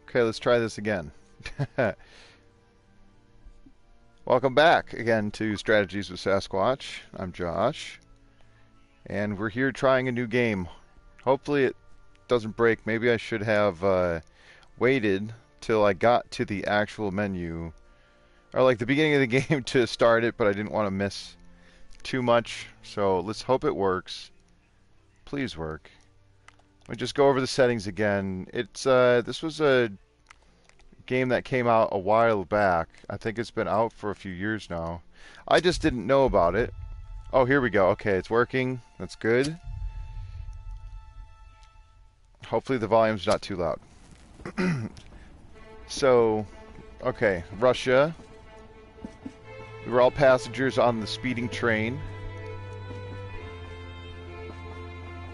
Okay, let's try this again. Welcome back again to Strategies with Sasquatch. I'm Josh, and we're here trying a new game. Hopefully it doesn't break. Maybe I should have waited till I got to the actual menu, or like the beginning of the game to start it, but I didn't want to miss too much. So let's hope it works. Please work. Let me just go over the settings again. This was a game that came out a while back. I think it's been out for a few years now. I just didn't know about it. Oh, here we go. Okay, it's working. That's good. Hopefully the volume's not too loud. So, okay, Russia. We were all passengers on the speeding train.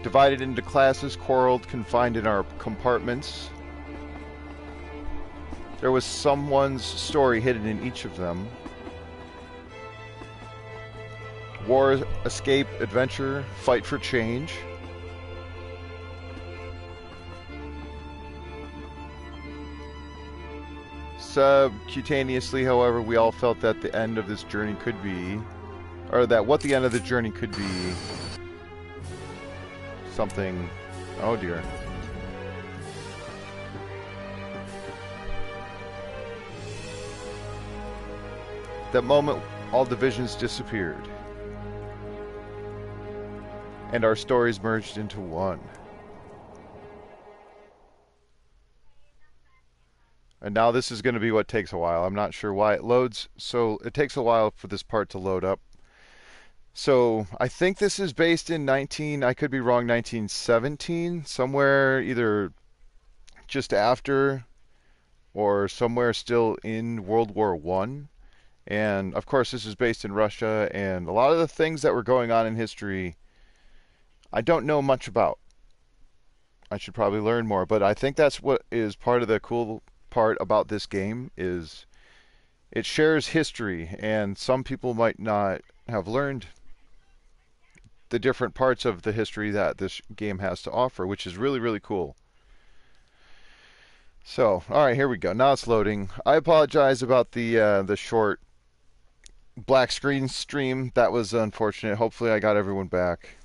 Divided into classes, quarreled, confined in our compartments. There was someone's story hidden in each of them. War, escape, adventure, fight for change. Subcutaneously, however, we all felt that the end of this journey could be, or that what the end of the journey could be, something, oh dear. That moment, all divisions disappeared, and our stories merged into one. And now this is going to be what takes a while. I'm not sure why it loads, so it takes a while for this part to load up. So I think this is based in I could be wrong, 1917, somewhere either just after or somewhere still in World War I. And of course this is based in Russia, and a lot of the things that were going on in history I don't know much about. I should probably learn more, but I think that's what is part of the cool part about this game, is it shares history, and some people might not have learned the different parts of the history that this game has to offer, which is really, really cool. So, alright, here we go. Now it's loading. I apologize about the short black screen stream. That was unfortunate. Hopefully I got everyone back.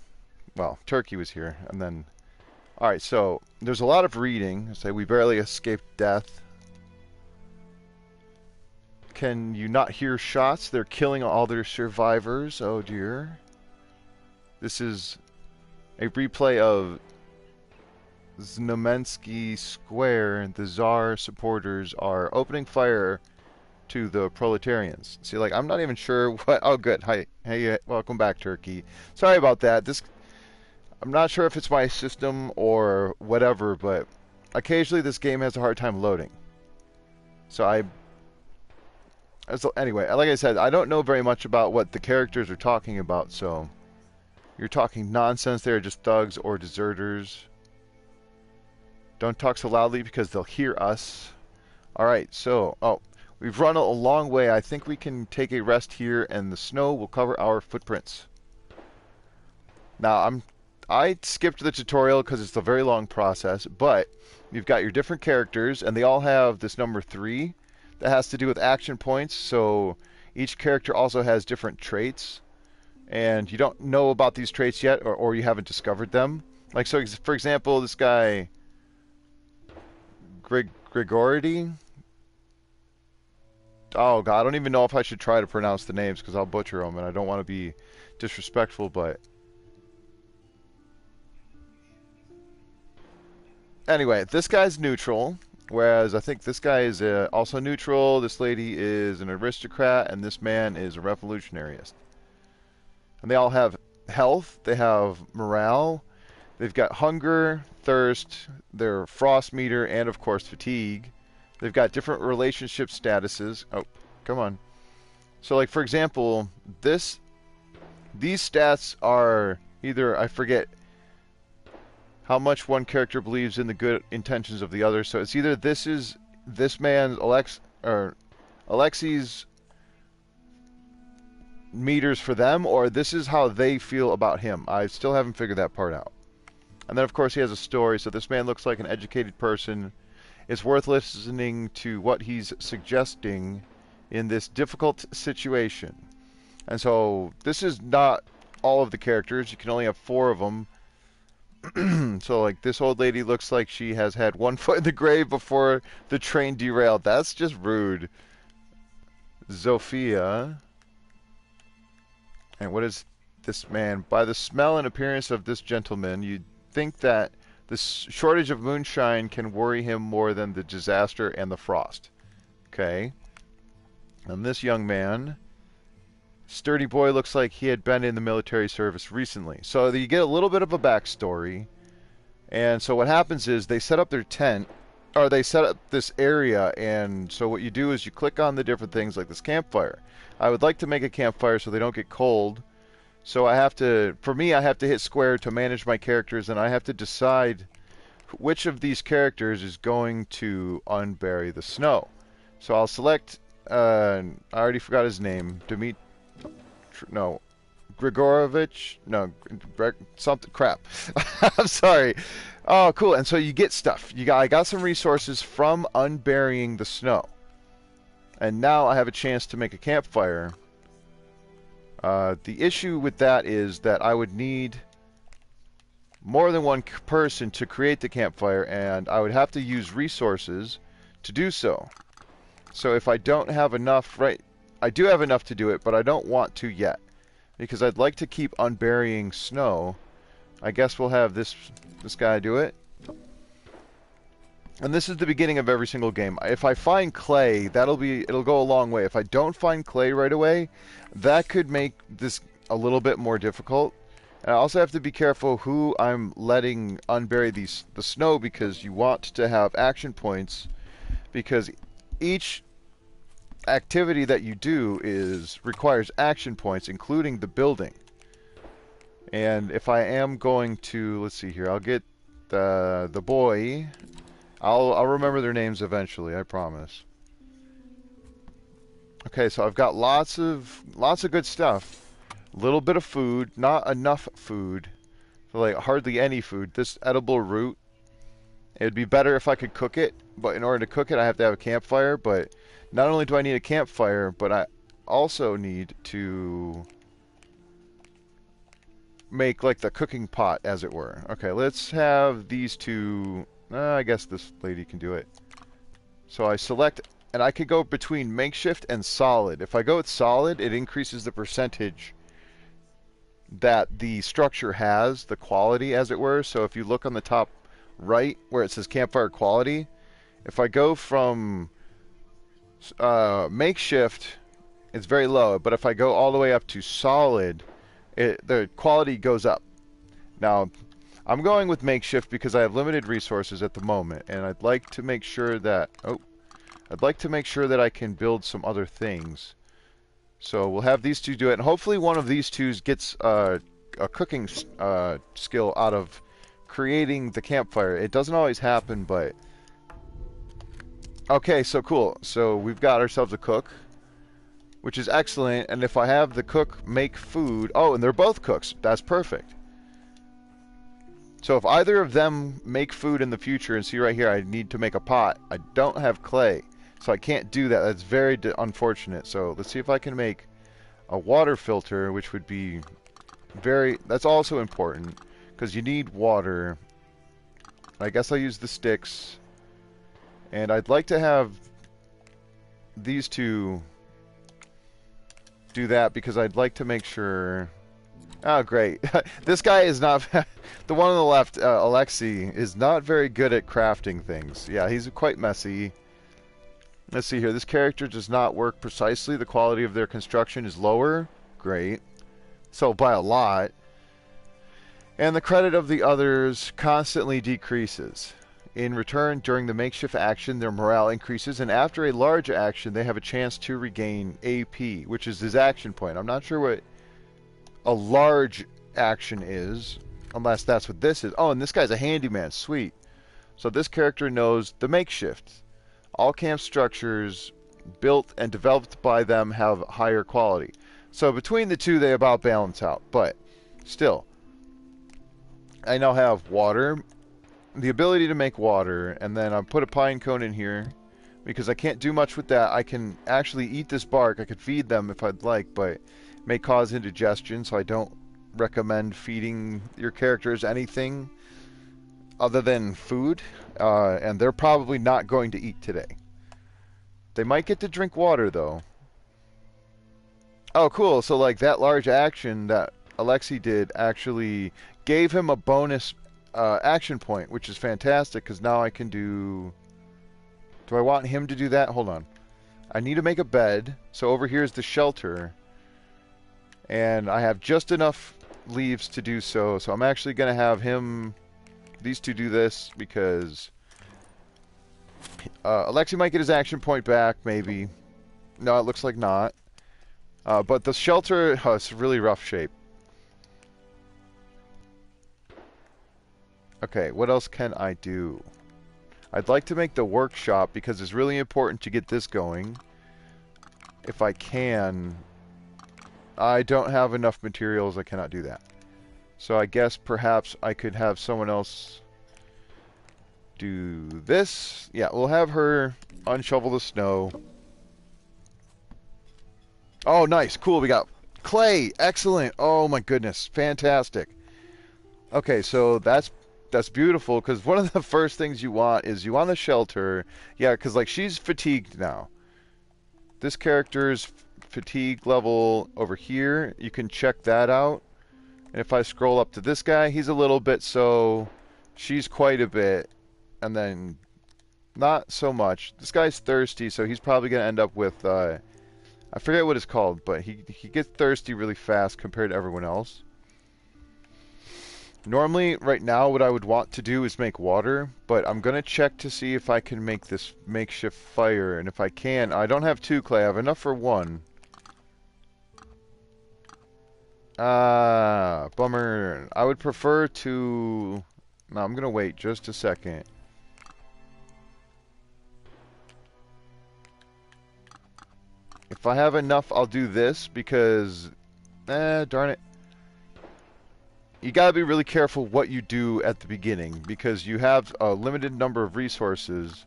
Well, Turkey was here, and then... Alright, so, there's a lot of reading. Say, we barely escaped death. Can you not hear shots? They're killing all their survivors. Oh dear. This is a replay of Znamensky Square. The Tsar supporters are opening fire to the proletarians. See, like, I'm not even sure what... Oh, good. Hi. Hey, welcome back, Turkey. Sorry about that. I'm not sure if it's my system or whatever, but occasionally this game has a hard time loading. So anyway, like I said, I don't know very much about what the characters are talking about, so you're talking nonsense. They're just thugs or deserters. Don't talk so loudly because they'll hear us. Alright, so, we've run a long way. I think we can take a rest here, and the snow will cover our footprints. Now, I skipped the tutorial because it's a very long process, but you've got your different characters, and they all have this number 3 that has to do with action points, so each character also has different traits, and you don't know about these traits yet, or you haven't discovered them. Like, so, for example, this guy, Grigority. Oh, God, I don't even know if I should try to pronounce the names, because I'll butcher them, and I don't want to be disrespectful, but... Anyway, this guy's neutral, whereas I think this guy is also neutral, this lady is an aristocrat, and this man is a revolutionarist. And they all have health, they have morale, they've got hunger, thirst, their frost meter, and of course fatigue. They've got different relationship statuses. Oh, come on. So, like, for example, these stats are either, I forget how much one character believes in the good intentions of the other. So it's either this man's Alexei's meters for them, or this is how they feel about him. I still haven't figured that part out. And then, of course, he has a story. So this man looks like an educated person. It's worth listening to what he's suggesting in this difficult situation. And so this is not all of the characters. You can only have 4 of them. So like this old lady looks like she has had one foot in the grave before the train derailed. That's just rude. Zofia. And what is this man? By the smell and appearance of this gentleman, you'd think that the shortage of moonshine can worry him more than the disaster and the frost. Okay. And this young man, sturdy boy, looks like he had been in the military service recently. So you get a little bit of a backstory. And so what happens is they set up their tent, or they set up this area, and so what you do is you click on the different things like this campfire. I would like to make a campfire so they don't get cold. So I have to, for me, I have to hit square to manage my characters, and I have to decide which of these characters is going to unbury the snow. So I'll select, I already forgot his name, Grigorovich, something, crap. I'm sorry. Oh, cool. And so you get stuff. I got some resources from unburying the snow. And now I have a chance to make a campfire. The issue with that is that I would need more than one person to create the campfire, and I would have to use resources to do so. So if I don't have enough, I do have enough to do it, but I don't want to yet. Because I'd like to keep unburying snow. I guess we'll have this guy do it. And this is the beginning of every single game. If I find clay, it'll go a long way. If I don't find clay right away, that could make this a little bit more difficult. And I also have to be careful who I'm letting unbury the snow, because you want to have action points, because each activity that you do requires action points, including the building. And if I am going to, let's see here, I'll get the boy. I'll remember their names eventually, I promise. Okay, so I've got lots of good stuff. A little bit of food, not enough food, like hardly any food. This edible root, it'd be better if I could cook it, but in order to cook it I have to have a campfire. But not only do I need a campfire, but I also need to make like the cooking pot, as it were. Okay, let's have these two. I guess this lady can do it. So I select, and I could go between makeshift and solid. If I go with solid, it increases the percentage that the structure has, the quality, as it were. So if you look on the top right where it says campfire quality, if I go from makeshift, it's very low, but if I go all the way up to solid, the quality goes up. Now, I'm going with makeshift because I have limited resources at the moment, and I'd like to make sure that I can build some other things. So we'll have these two do it, and hopefully one of these two gets a cooking skill out of creating the campfire. It doesn't always happen, but okay, so cool. So we've got ourselves a cook, which is excellent. And if I have the cook make food, oh, and they're both cooks, that's perfect. So if either of them make food in the future, and see right here, I need to make a pot. I don't have clay, so I can't do that. That's very unfortunate. So let's see if I can make a water filter, which would be that's also important, because you need water. I guess I'll use the sticks. And I'd like to have these two do that, because I'd like to make sure. Oh, great. This guy is not... The one on the left, Alexei, is not very good at crafting things. Yeah, he's quite messy. Let's see here. This character does not work precisely. The quality of their construction is lower. Great. So, by a lot. And the credit of the others constantly decreases. In return, during the makeshift action, their morale increases, and after a large action, they have a chance to regain AP, which is his action point. I'm not sure what a large action is, unless that's what this is. Oh, and this guy's a handyman. Sweet. So this character knows the makeshift. All camp structures built and developed by them have higher quality. So between the two, they about balance out. But still, I now have water. the ability to make water, and then I put a pine cone in here because I can't do much with that. I can actually eat this bark. I could feed them if I'd like, but it may cause indigestion, so I don't recommend feeding your characters anything other than food, and they're probably not going to eat today. They might get to drink water, though. Oh, cool. So, like, that large action that Alexi did actually gave him a bonus action point, which is fantastic, because now I can do... Do I want him to do that? Hold on. I need to make a bed. So over here is the shelter. And I have just enough leaves to do so. So I'm actually going to have him... These two do this, because... Alexi might get his action point back, maybe. No, it looks like not. But the shelter, it's really rough shape. Okay, what else can I do? I'd like to make the workshop because it's really important to get this going. If I can. I don't have enough materials, I cannot do that. So I guess perhaps I could have someone else do this. Yeah, we'll have her unshovel the snow. Oh, nice. Cool. We got clay. Excellent. Oh, my goodness. Fantastic. Okay, so that's beautiful, because one of the first things you want is you want a shelter. Yeah, because, like, she's fatigued now. This character's fatigue level over here. You can check that out. And if I scroll up to this guy, he's a little bit, so she's quite a bit. And then not so much. This guy's thirsty, so he's probably going to end up with... I forget what it's called, but he gets thirsty really fast compared to everyone else. Normally, right now, what I would want to do is make water, but I'm going to check to see if I can make this makeshift fire, and if I can, I don't have 2 clay, I have enough for 1. Bummer. I would prefer to... No, I'm going to wait just a second. If I have enough, I'll do this, because... darn it. You gotta be really careful what you do at the beginning, because you have a limited number of resources.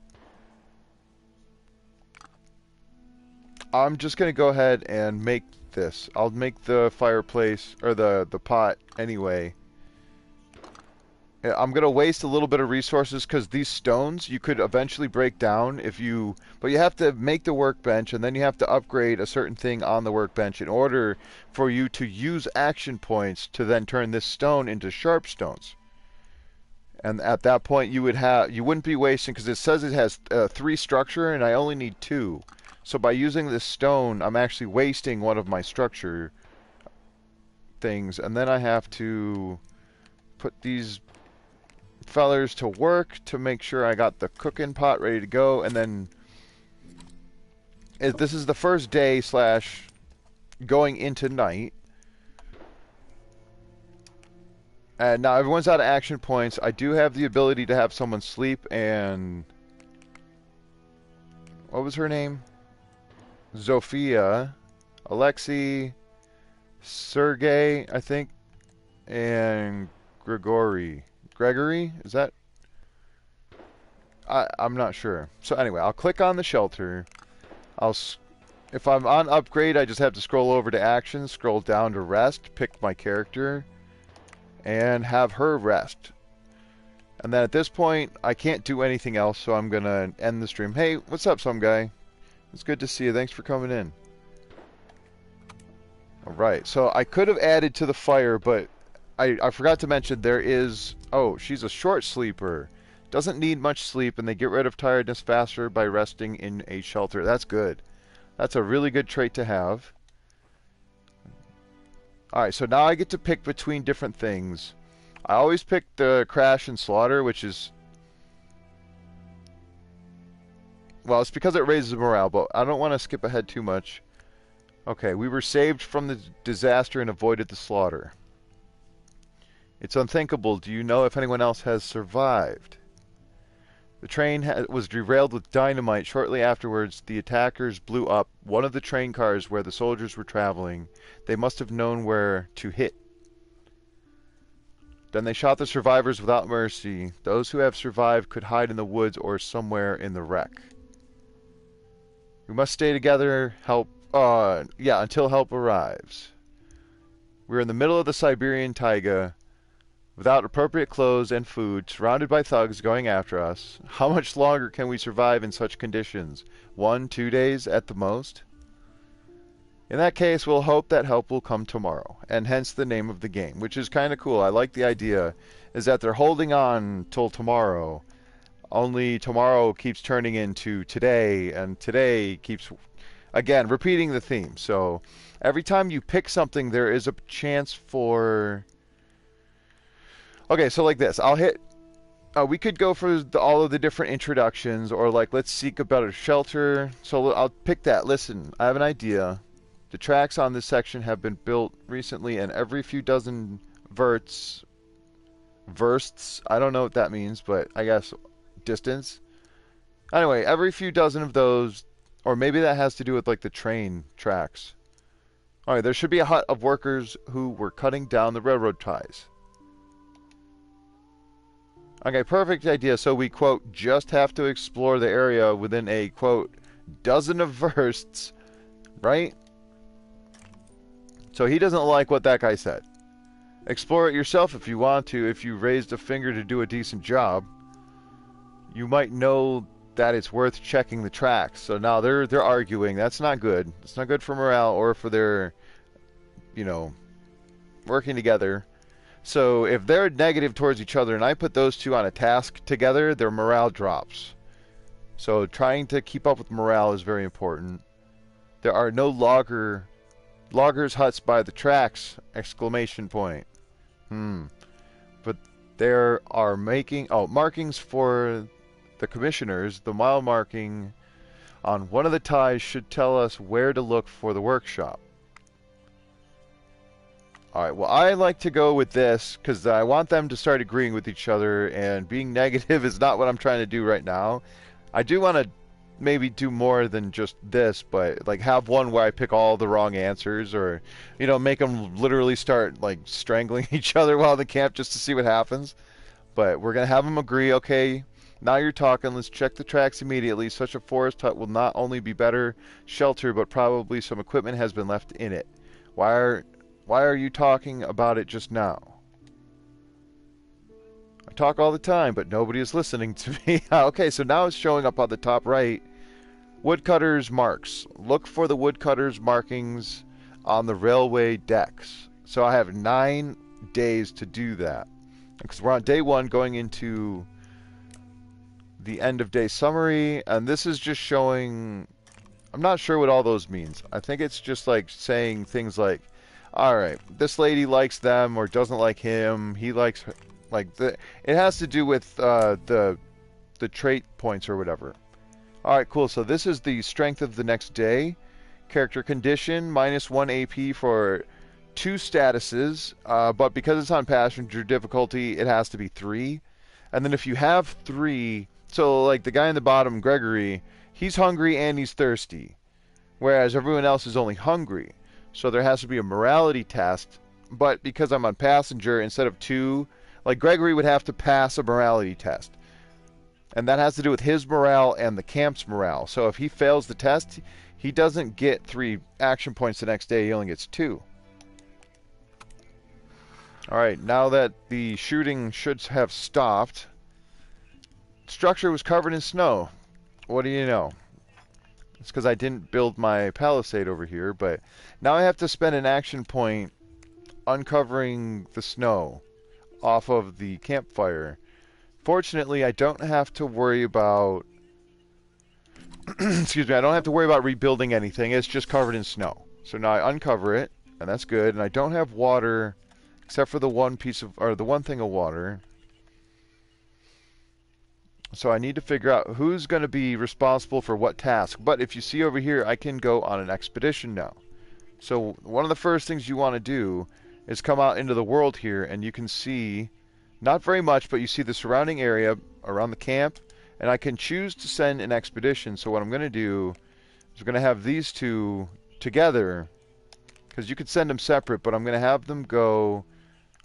I'm just gonna go ahead and make this. I'll make the fireplace, or the pot, anyway. I'm gonna waste a little bit of resources, because these stones you could eventually break down if you... But you have to make the workbench, and then you have to upgrade a certain thing on the workbench in order for you to use action points to then turn this stone into sharp stones. And at that point you wouldn't be wasting, because it says it has 3 structure, and I only need 2. So by using this stone, I'm actually wasting one of my structure things, and then I have to put these fellers to work to make sure I got the cooking pot ready to go. And then this is the first day / going into night, and now everyone's out of action points. I do have the ability to have someone sleep, and what was her name? Zofia, Alexi, Sergey, I think, and Gregory, is that? I'm not sure. So anyway, I'll click on the shelter. If I'm on upgrade, I just have to scroll over to actions, scroll down to rest, pick my character, and have her rest. And then at this point, I can't do anything else, so I'm gonna end the stream. Hey, what's up, some guy? It's good to see you. Thanks for coming in. Alright, so I could have added to the fire, but I forgot to mention there is... Oh, she's a short sleeper. Doesn't need much sleep, and they get rid of tiredness faster by resting in a shelter. That's good. That's a really good trait to have. Alright, so now I get to pick between different things. I always pick the crash and slaughter, which is... Well, it's because it raises morale, but I don't want to skip ahead too much. Okay, we were saved from the disaster and avoided the slaughter. It's unthinkable. Do you know if anyone else has survived? The train was derailed with dynamite. Shortly afterwards, the attackers blew up one of the train cars where the soldiers were traveling. They must have known where to hit. Then they shot the survivors without mercy. Those who have survived could hide in the woods or somewhere in the wreck. We must stay together, until help arrives. We're in the middle of the Siberian taiga, without appropriate clothes and food, surrounded by thugs going after us. How much longer can we survive in such conditions? 1, 2 days at the most? In that case, we'll hope that help will come tomorrow, and hence the name of the game, which is kind of cool. I like the idea, is that they're holding on till tomorrow, only tomorrow keeps turning into today, and today keeps, again, repeating the theme. So every time you pick something, there is a chance for... Okay, so like this, I'll hit... we could go for all of the different introductions, or like, let's seek a better shelter. So I'll pick that. Listen, I have an idea. The tracks on this section have been built recently, and every few dozen versts, I don't know what that means, but I guess distance. Anyway, every few dozen of those, or maybe that has to do with like the train tracks. Alright, there should be a hut of workers who were cutting down the railroad ties. Okay, perfect idea. So we, quote, just have to explore the area within a, quote, dozen of versts, right? So he doesn't like what that guy said. Explore it yourself if you want to. If you raised a finger to do a decent job, you might know that it's worth checking the tracks. So now they're arguing. That's not good. It's not good for morale or for their, working together. So if they're negative towards each other and I put those two on a task together, their morale drops. So trying to keep up with morale is very important. There are no loggers' huts by the tracks! Exclamation point. But there are markings for the commissioners. The mile marking on one of the ties should tell us where to look for the workshop. Alright, well, I like to go with this because I want them to start agreeing with each other, and being negative is not what I'm trying to do right now. I do want to maybe do more than just this, but like have one where I pick all the wrong answers, or make them literally start like strangling each other while in the camp just to see what happens. But we're gonna have them agree. Okay, now you're talking. Let's check the tracks immediately. Such a forest hut will not only be better shelter, but probably some equipment has been left in it. Why are you talking about it just now? I talk all the time, but nobody is listening to me. Okay, so now it's showing up on the top right. Woodcutters marks. Look for the woodcutters markings on the railway decks. So I have 9 days to do that. Because we're on day 1 going into the end of day summary. And this is just showing... I'm not sure what all those means. I think it's just like saying things like, alright, this lady likes them or doesn't like him. He likes her. It has to do with the trait points or whatever. Alright, cool. So this is the strength of the next day. Character condition, -1 AP for 2 statuses. But because it's on passenger difficulty, it has to be 3. And then if you have 3... So like the guy in the bottom, Gregory, he's hungry and he's thirsty. Whereas everyone else is only hungry. So there has to be a morality test. But because I'm on passenger, instead of 2... Like, Gregory would have to pass a morality test. And that has to do with his morale and the camp's morale. So if he fails the test, he doesn't get 3 action points the next day. He only gets 2. Alright, now that the shooting should have stopped, structure was covered in snow. What do you know? It's because I didn't build my palisade over here, but now I have to spend an action point uncovering the snow off of the campfire. Fortunately, I don't have to worry about excuse me, I don't have to worry about rebuilding anything. It's just covered in snow. So now I uncover it, and that's good. And I don't have water except for the one thing of water. So I need to figure out who's going to be responsible for what task. But if you see over here, I can go on an expedition now. So one of the first things you want to do is come out into the world here, and you can see, not very much, but you see the surrounding area around the camp, and I can choose to send an expedition. So what I'm going to do is I'm going to have these two together, because you could send them separate, but I'm going to have them go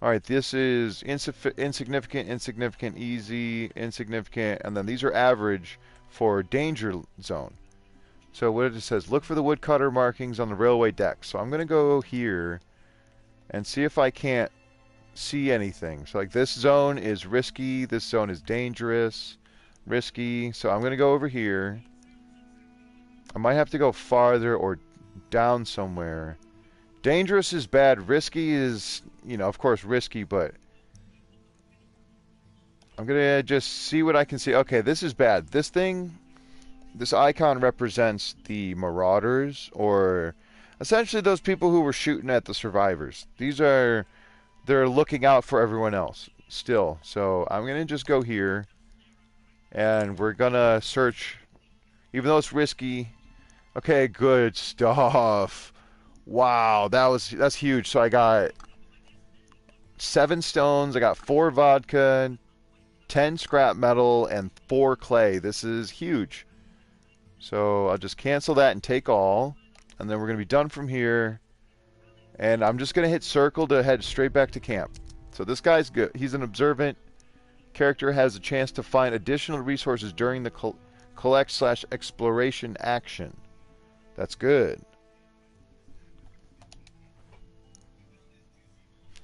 All right, this is insignificant, insignificant, easy, insignificant, and then these are average for danger zone. So what it says, look for the woodcutter markings on the railway deck. So I'm going to go here and see if I can't see anything. So like this zone is risky, this zone is dangerous, risky. So I'm going to go over here. I might have to go farther or down somewhere. Dangerous is bad. Risky is, you know, of course risky, but I'm going to just see what I can see. Okay, this is bad. This thing, this icon represents the marauders, or essentially those people who were shooting at the survivors. They're looking out for everyone else still. So I'm going to just go here and we're going to search, even though it's risky. Okay, good stuff. Wow, that's huge. So I got 7 stones, I got 4 vodka, 10 scrap metal, and 4 clay. This is huge. So I'll just cancel that and take all. And then we're going to be done from here. And I'm just going to hit circle to head straight back to camp. So this guy's good. He's an observant character, has a chance to find additional resources during the collect/exploration action. That's good.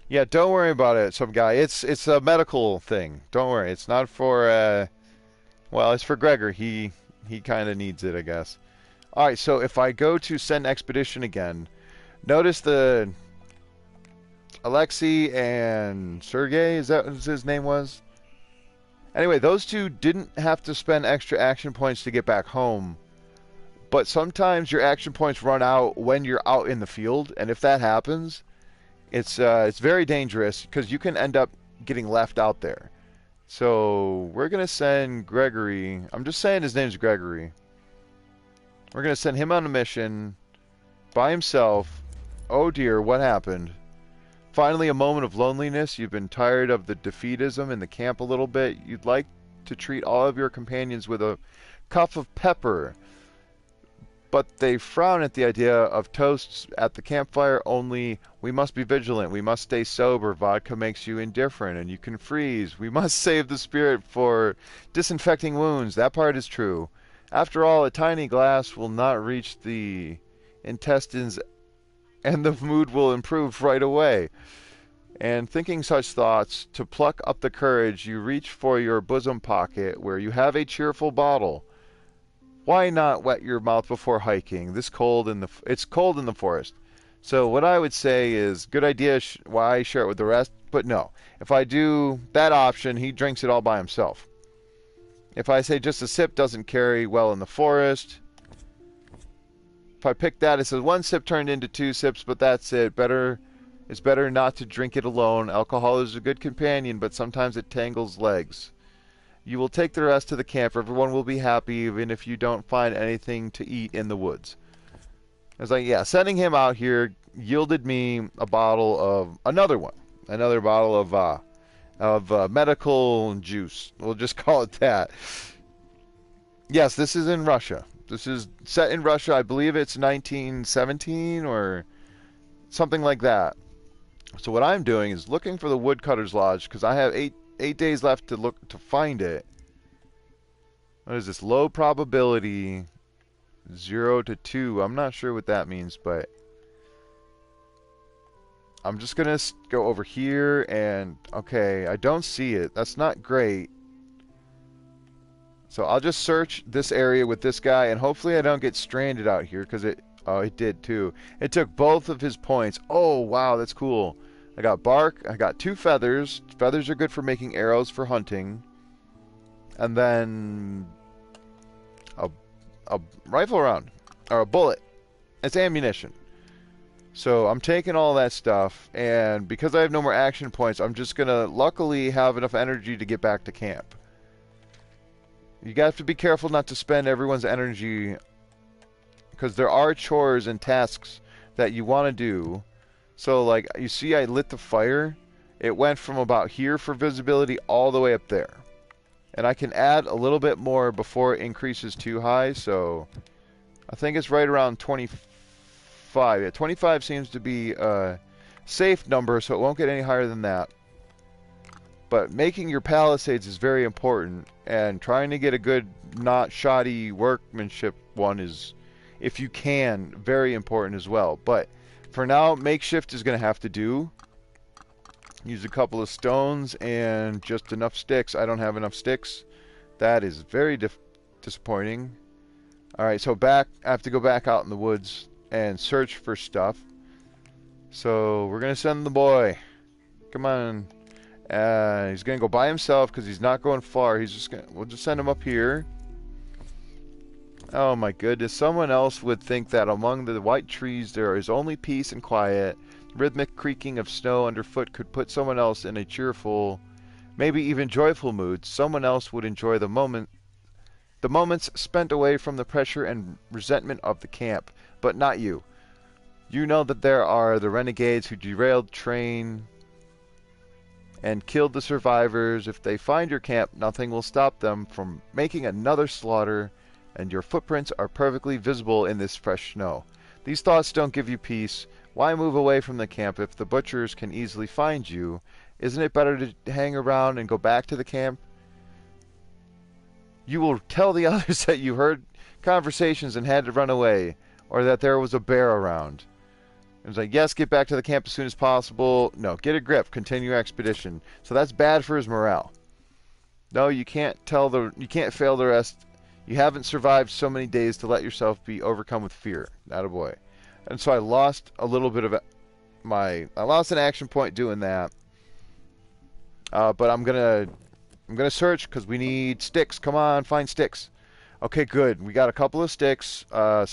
Yeah, don't worry about it, some guy. It's a medical thing. Don't worry. It's not for well, it's for Gregor. He kind of needs it, I guess. All right, so if I go to send expedition again, notice the Alexei and Sergey, is that what his name was? Anyway, those two didn't have to spend extra action points to get back home. But sometimes your action points run out when you're out in the field, and if that happens, it's very dangerous because you can end up getting left out there. So we're going to send Gregory. I'm just saying his name's Gregory. We're going to send him on a mission by himself. Oh dear, what happened? Finally, a moment of loneliness. You've been tired of the defeatism in the camp a little bit. You'd like to treat all of your companions with a cup of pepper, but they frown at the idea of toasts at the campfire. Only, we must be vigilant. We must stay sober. Vodka makes you indifferent, and you can freeze. We must save the spirit for disinfecting wounds. That part is true. After all, a tiny glass will not reach the intestines, and the mood will improve right away. And thinking such thoughts, to pluck up the courage, you reach for your bosom pocket, where you have a cheerful bottle. Why not wet your mouth before hiking? It's cold in the forest. So what I would say is, good idea. Why share it with the rest? But no, if I do that option, he drinks it all by himself. If I say just a sip doesn't carry well in the forest. If I pick that, it says 1 sip turned into 2 sips, but that's it. It's better not to drink it alone. Alcohol is a good companion, but sometimes it tangles legs. You will take the rest to the camp. Everyone will be happy, even if you don't find anything to eat in the woods. I was like, yeah, sending him out here yielded me a bottle of another bottle of medical juice. We'll just call it that. Yes, this is in Russia. This is set in Russia. I believe it's 1917 or something like that. So what I'm doing is looking for the Woodcutter's Lodge because I have eight days left to find it. What is this? Low probability 0 to 2. I'm not sure what that means, but I'm just gonna go over here and okay, I don't see it. That's not great. So I'll just search this area with this guy, and hopefully I don't get stranded out here because it did too. It took both of his points. Oh wow, that's cool. I got bark. I got 2 feathers. Feathers are good for making arrows for hunting. And then a rifle round or a bullet. It's ammunition. So I'm taking all that stuff, and because I have no more action points, I'm just gonna luckily have enough energy to get back to camp. You have to be careful not to spend everyone's energy because there are chores and tasks that you want to do. So like you see I lit the fire. It went from about here for visibility all the way up there. And I can add a little bit more before it increases too high. So I think it's right around 25. Yeah, 25 seems to be a safe number, so it won't get any higher than that. But making your palisades is very important, and trying to get a good, not shoddy workmanship one is, if you can, very important as well. But for now, makeshift is going to have to do. Use a couple of stones and just enough sticks. I don't have enough sticks. That is very disappointing. Alright, so I have to go back out in the woods and search for stuff. So we're going to send the boy. Come on. He's going to go by himself because he's not going far. We'll just send him up here. Oh my goodness. Someone else would think that among the white trees there is only peace and quiet. Rhythmic creaking of snow underfoot could put someone else in a cheerful, maybe even joyful mood. Someone else would enjoy the moments spent away from the pressure and resentment of the camp, but not you. You know that there are the renegades who derailed train and killed the survivors. If they find your camp, nothing will stop them from making another slaughter, and your footprints are perfectly visible in this fresh snow. These thoughts don't give you peace. Why move away from the camp if the butchers can easily find you? Isn't it better to hang around and go back to the camp? You will tell the others that you heard conversations and had to run away, or that there was a bear around. It was like, yes, get back to the camp as soon as possible. No, get a grip, continue your expedition. So that's bad for his morale. No, you can't fail the rest. You haven't survived so many days to let yourself be overcome with fear. Attaboy. And so I lost a little bit of I lost an action point doing that. But I'm gonna search because we need sticks. Come on, find sticks. Okay, good. We got a couple of sticks. I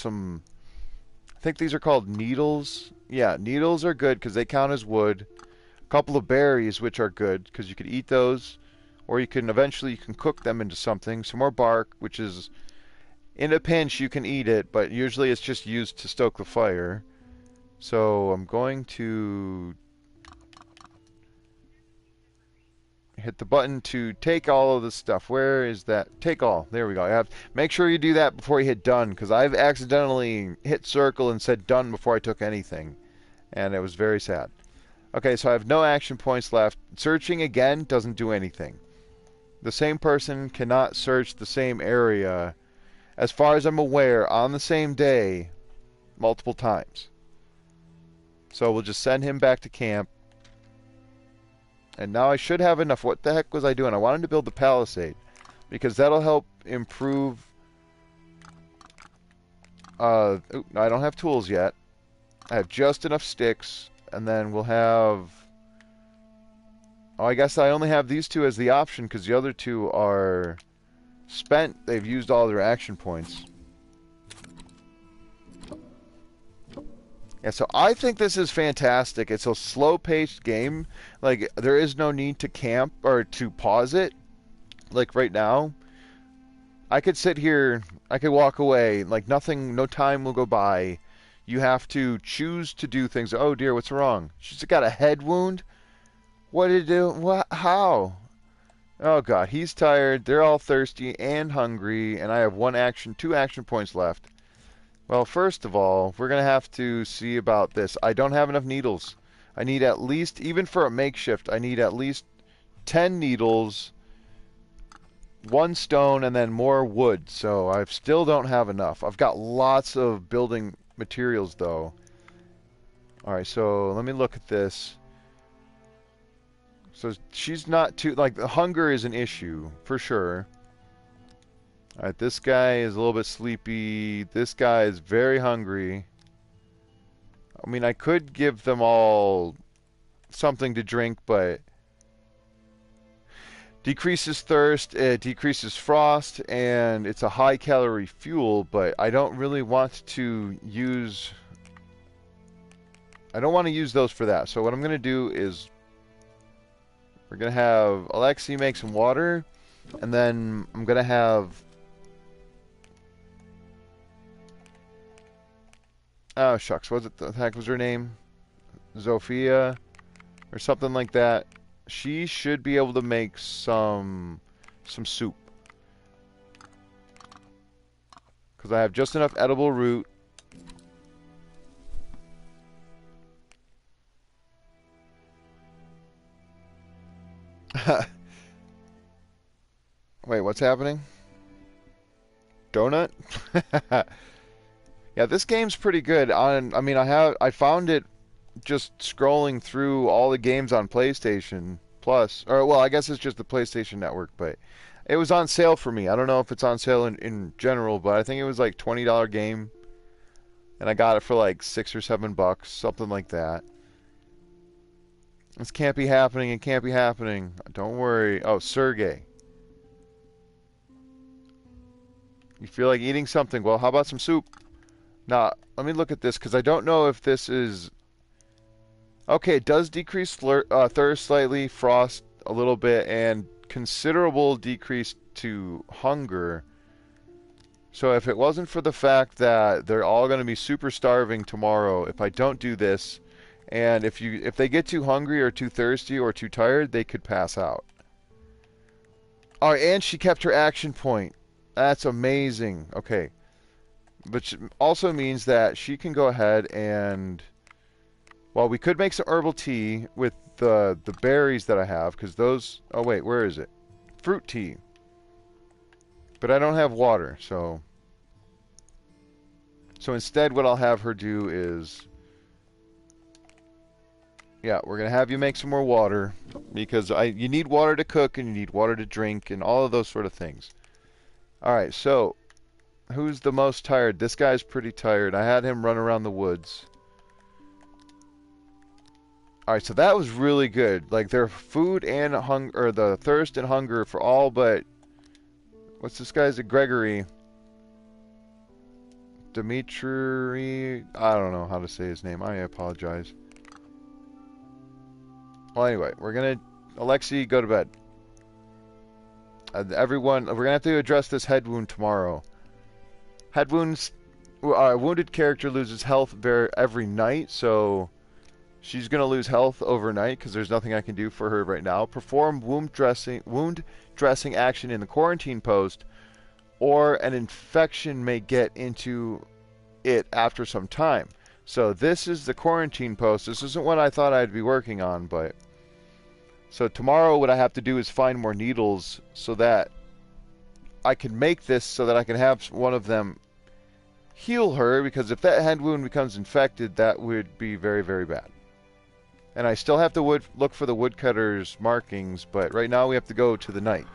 think these are called needles. Yeah, needles are good because they count as wood. A couple of berries, which are good because you could eat those, or you can cook them into something. Some more bark, which is, in a pinch you can eat it, but usually it's just used to stoke the fire. So I'm going to hit the button to take all of the stuff. Where is that? Take all. There we go. Make sure you do that before you hit done, because I've accidentally hit circle and said done before I took anything, and it was very sad. Okay, so I have no action points left. Searching again doesn't do anything. The same person cannot search the same area, as far as I'm aware, on the same day multiple times. So we'll just send him back to camp. And now I should have enough. What the heck was I doing? I wanted to build the palisade, because that'll help improve. I don't have tools yet. I have just enough sticks, and then we'll have. Oh, I guess I only have these two as the option because the other two are spent. They've used all their action points. Yeah, so I think this is fantastic. It's a slow-paced game. Like, there is no need to camp or to pause it. Like, right now, I could sit here, I could walk away. Like, nothing, no time will go by. You have to choose to do things. Oh, dear, what's wrong? She's got a head wound? What did it do? What? How? Oh, God, he's tired. They're all thirsty and hungry, and I have two action points left. Well, first of all, we're going to have to see about this. I don't have enough needles. I need at least, even for a makeshift, I need at least 10 needles, 1 stone, and then more wood. So I still don't have enough. I've got lots of building materials, though. Alright, so let me look at this. So she's not too, like, the hunger is an issue, for sure. Alright, this guy is a little bit sleepy. This guy is very hungry. I mean, I could give them all something to drink, but decreases thirst, it decreases frost, and it's a high-calorie fuel, but I don't really want to use. I don't want to use those for that. So what I'm going to do is we're going to have Alexi make some water, and then I'm going to have. Oh, shucks. What the heck was her name? Zofia? Or something like that. She should be able to make some soup. Because I have just enough edible root. Wait, what's happening? Donut? Yeah, this game's pretty good. I found it just scrolling through all the games on PlayStation Plus, or well, I guess it's just the PlayStation Network, but it was on sale for me. I don't know if it's on sale in general, but I think it was like $20 game, and I got it for like $6 or $7, something like that. This can't be happening. It can't be happening. Don't worry. Oh, Sergey. You feel like eating something? Well, how about some soup? Now, let me look at this because I don't know if this is... Okay, it does decrease thirst slightly, frost a little bit, and considerable decrease to hunger. So if it wasn't for the fact that they're all going to be super starving tomorrow if I don't do this, and if they get too hungry or too thirsty or too tired, they could pass out. Oh, and she kept her action point. That's amazing. Okay. Which also means that she can go ahead and... Well, we could make some herbal tea with the berries that I have, because those... Oh, wait, where is it? Fruit tea. But I don't have water, so... So instead what I'll have her do is... Yeah, we're going to have you make some more water, because you need water to cook, and you need water to drink, and all of those sort of things. Alright, so... Who's the most tired? This guy's pretty tired. I had him run around the woods. Alright, so that was really good. Like, their food and hunger, or the thirst and hunger for all but... What's this guy's? Gregory. Dimitri... I don't know how to say his name. I apologize. Well, anyway, we're gonna... Alexei, go to bed. Everyone, we're gonna have to address this head wound tomorrow. Head wounds... A wounded character loses health every night, so... She's going to lose health overnight because there's nothing I can do for her right now. Perform wound dressing action in the quarantine post, or an infection may get into it after some time. So this is the quarantine post. This isn't what I thought I'd be working on, but... So tomorrow what I have to do is find more needles so that I can make this so that I can have one of them heal her, because if that head wound becomes infected, that would be very, very bad. And I still have to look for the woodcutter's markings, but right now we have to go to the night.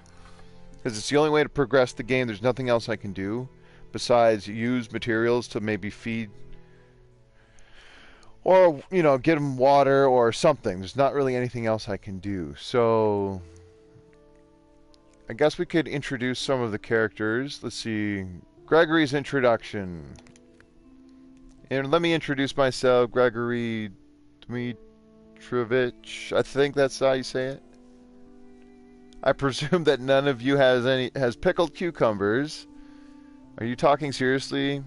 Because it's the only way to progress the game. There's nothing else I can do besides use materials to maybe feed. Or, you know, get them water or something. There's not really anything else I can do. So, I guess we could introduce some of the characters. Let's see. Gregory's introduction. And let me introduce myself. Gregory Dmitrovich. I think that's how you say it. I presume that none of you has pickled cucumbers. Are you talking seriously?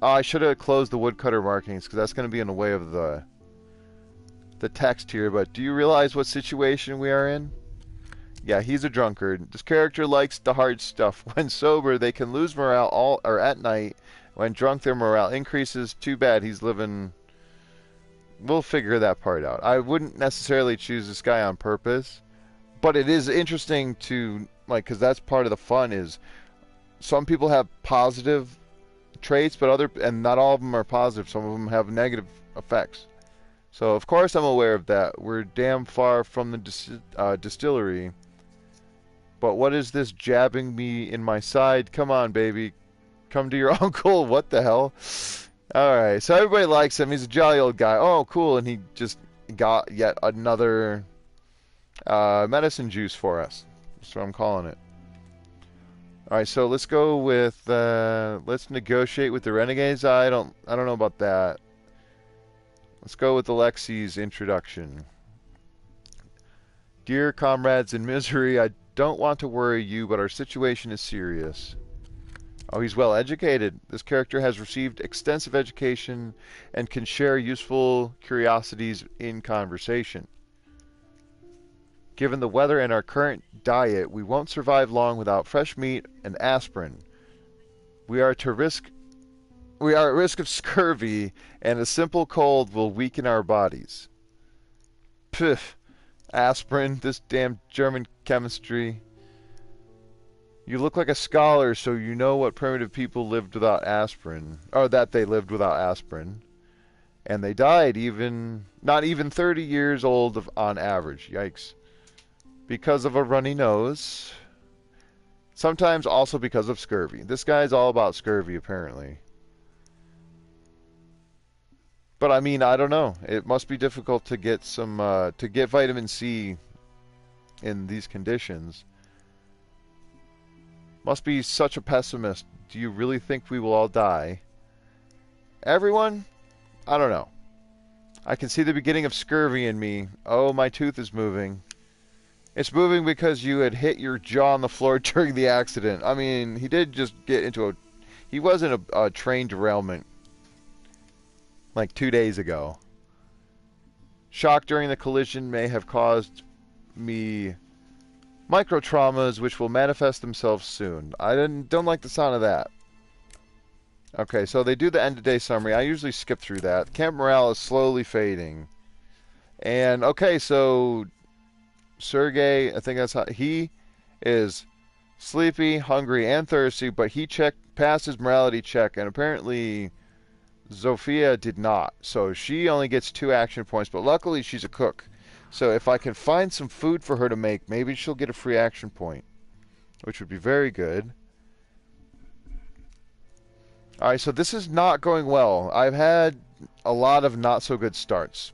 Oh, I should have closed the woodcutter markings because that's going to be in the way of the text here. But do you realize what situation we are in? Yeah, he's a drunkard. This character likes the hard stuff. When sober, they can lose morale at night. When drunk, their morale increases. Too bad he's living... We'll figure that part out. I wouldn't necessarily choose this guy on purpose. But it is interesting to... Like, because that's part of the fun is... Some people have positive traits, and not all of them are positive. Some of them have negative effects. So, of course, I'm aware of that. We're damn far from the distillery. But what is this jabbing me in my side? Come on, baby. Come to your uncle. What the hell? Alright, so everybody likes him. He's a jolly old guy. Oh, cool. And he just got yet another medicine juice for us. That's what I'm calling it. Alright, so let's go with... let's negotiate with the renegades. I don't know about that. Let's go with Alexei's introduction. Dear comrades in misery, I don't want to worry you, but our situation is serious. Oh, he's well educated. This character has received extensive education and can share useful curiosities in conversation. Given the weather and our current diet, we won't survive long without fresh meat and aspirin. We are at risk of scurvy, and a simple cold will weaken our bodies. Pff. Aspirin, this damn German chemistry. You look like a scholar, so you know what primitive people lived without aspirin. Or that they lived without aspirin. And they died not even 30 years old on average. Yikes. Because of a runny nose. Sometimes also because of scurvy. This guy's all about scurvy, apparently. But I mean, I don't know. It must be difficult to get to get vitamin C in these conditions. Must be such a pessimist. Do you really think we will all die? Everyone? I don't know. I can see the beginning of scurvy in me. Oh, my tooth is moving. It's moving because you had hit your jaw on the floor during the accident. I mean, he did just get into a... He was in a train derailment like 2 days ago. Shock during the collision may have caused me micro-traumas which will manifest themselves soon. I don't like the sound of that. Okay, so they do the end-of-day summary. I usually skip through that. Camp morale is slowly fading. And, okay, so Sergey, I think that's how... He is sleepy, hungry, and thirsty, but he passed his morality check, and apparently Zofia did not. So she only gets 2 action points, but luckily she's a cook. So if I can find some food for her to make, maybe she'll get a free action point, which would be very good. Alright, so this is not going well. I've had a lot of not so good starts.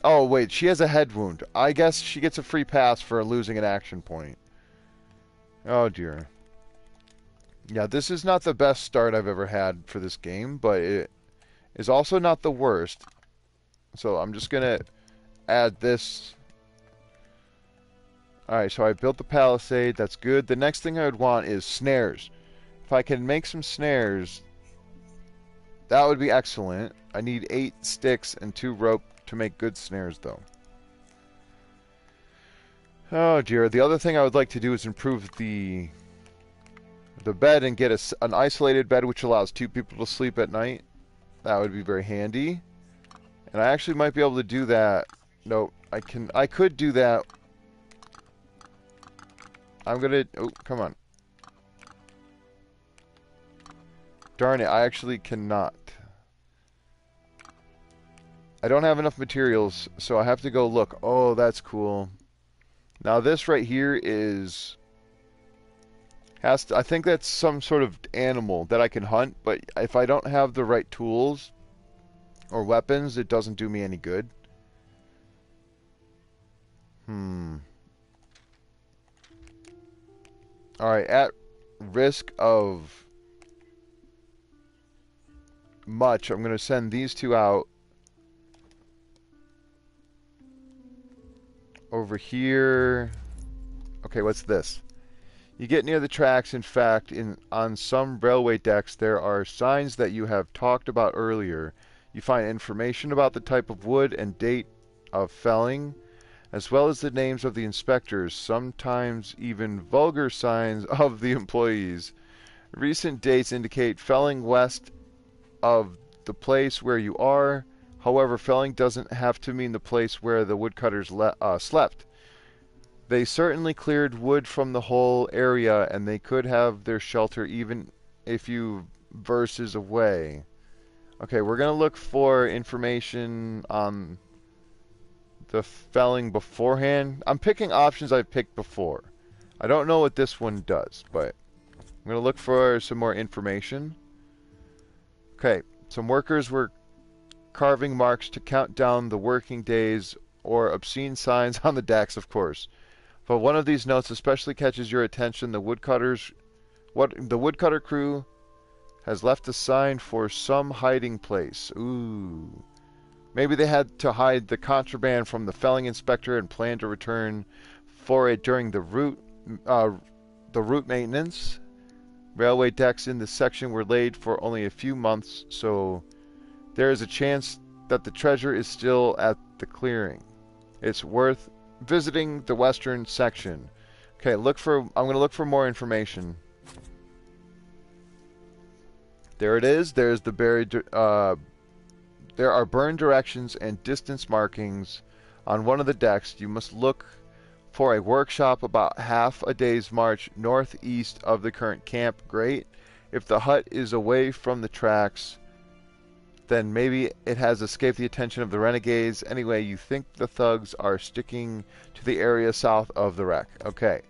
Oh, wait, she has a head wound. I guess she gets a free pass for losing an action point. Oh, dear. Yeah, this is not the best start I've ever had for this game, but it is also not the worst. So I'm just going to add this. Alright, so I built the palisade. That's good. The next thing I would want is snares. If I can make some snares, that would be excellent. I need 8 sticks and 2 rope to make good snares, though. Oh dear. The other thing I would like to do is improve the bed and get an isolated bed which allows 2 people to sleep at night. That would be very handy. And I actually might be able to do that. No, I could do that. I'm gonna... Oh, come on. Darn it, I actually cannot. I don't have enough materials, so I have to go look. Oh, that's cool. Now this right here is... I think that's some sort of animal that I can hunt, but if I don't have the right tools or weapons, it doesn't do me any good. Alright, at risk of much, I'm going to send these 2 out over here. Okay, what's this? You get near the tracks. In fact, on some railway decks, there are signs that you have talked about earlier. You find information about the type of wood and date of felling, as well as the names of the inspectors, sometimes even vulgar signs of the employees. Recent dates indicate felling west of the place where you are. However, felling doesn't have to mean the place where the woodcutters slept. They certainly cleared wood from the whole area, and they could have their shelter even a few verses away. Okay, we're going to look for information on the felling beforehand. I'm picking options I've picked before. I don't know what this one does, but I'm going to look for some more information. Okay, some workers were carving marks to count down the working days, or obscene signs on the decks, of course. But one of these notes especially catches your attention. The woodcutter crew has left a sign for some hiding place. Ooh. Maybe they had to hide the contraband from the felling inspector and plan to return for it during the route maintenance. Railway decks in this section were laid for only a few months, so there is a chance that the treasure is still at the clearing. It's worth visiting the western section. Okay, I'm going to look for more information. There it is. There's the buried... there are burn directions and distance markings On one of the decks, you must look for a workshop about half a day's march northeast of the current camp. Great. If the hut is away from the tracks, then maybe it has escaped the attention of the renegades. Anyway, you think the thugs are sticking to the area south of the wreck. Okay.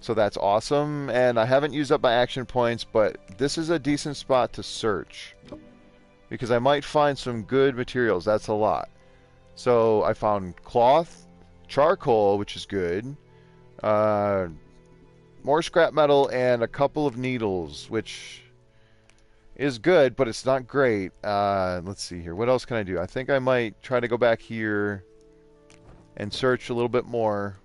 So that's awesome. And I haven't used up my action points, but this is a decent spot to search, because I might find some good materials. That's a lot. So I found cloth, charcoal, which is good, more scrap metal, and a couple of needles, which is good, but it's not great. Let's see here. What else can I do? I think I might try to go back here and search a little bit more.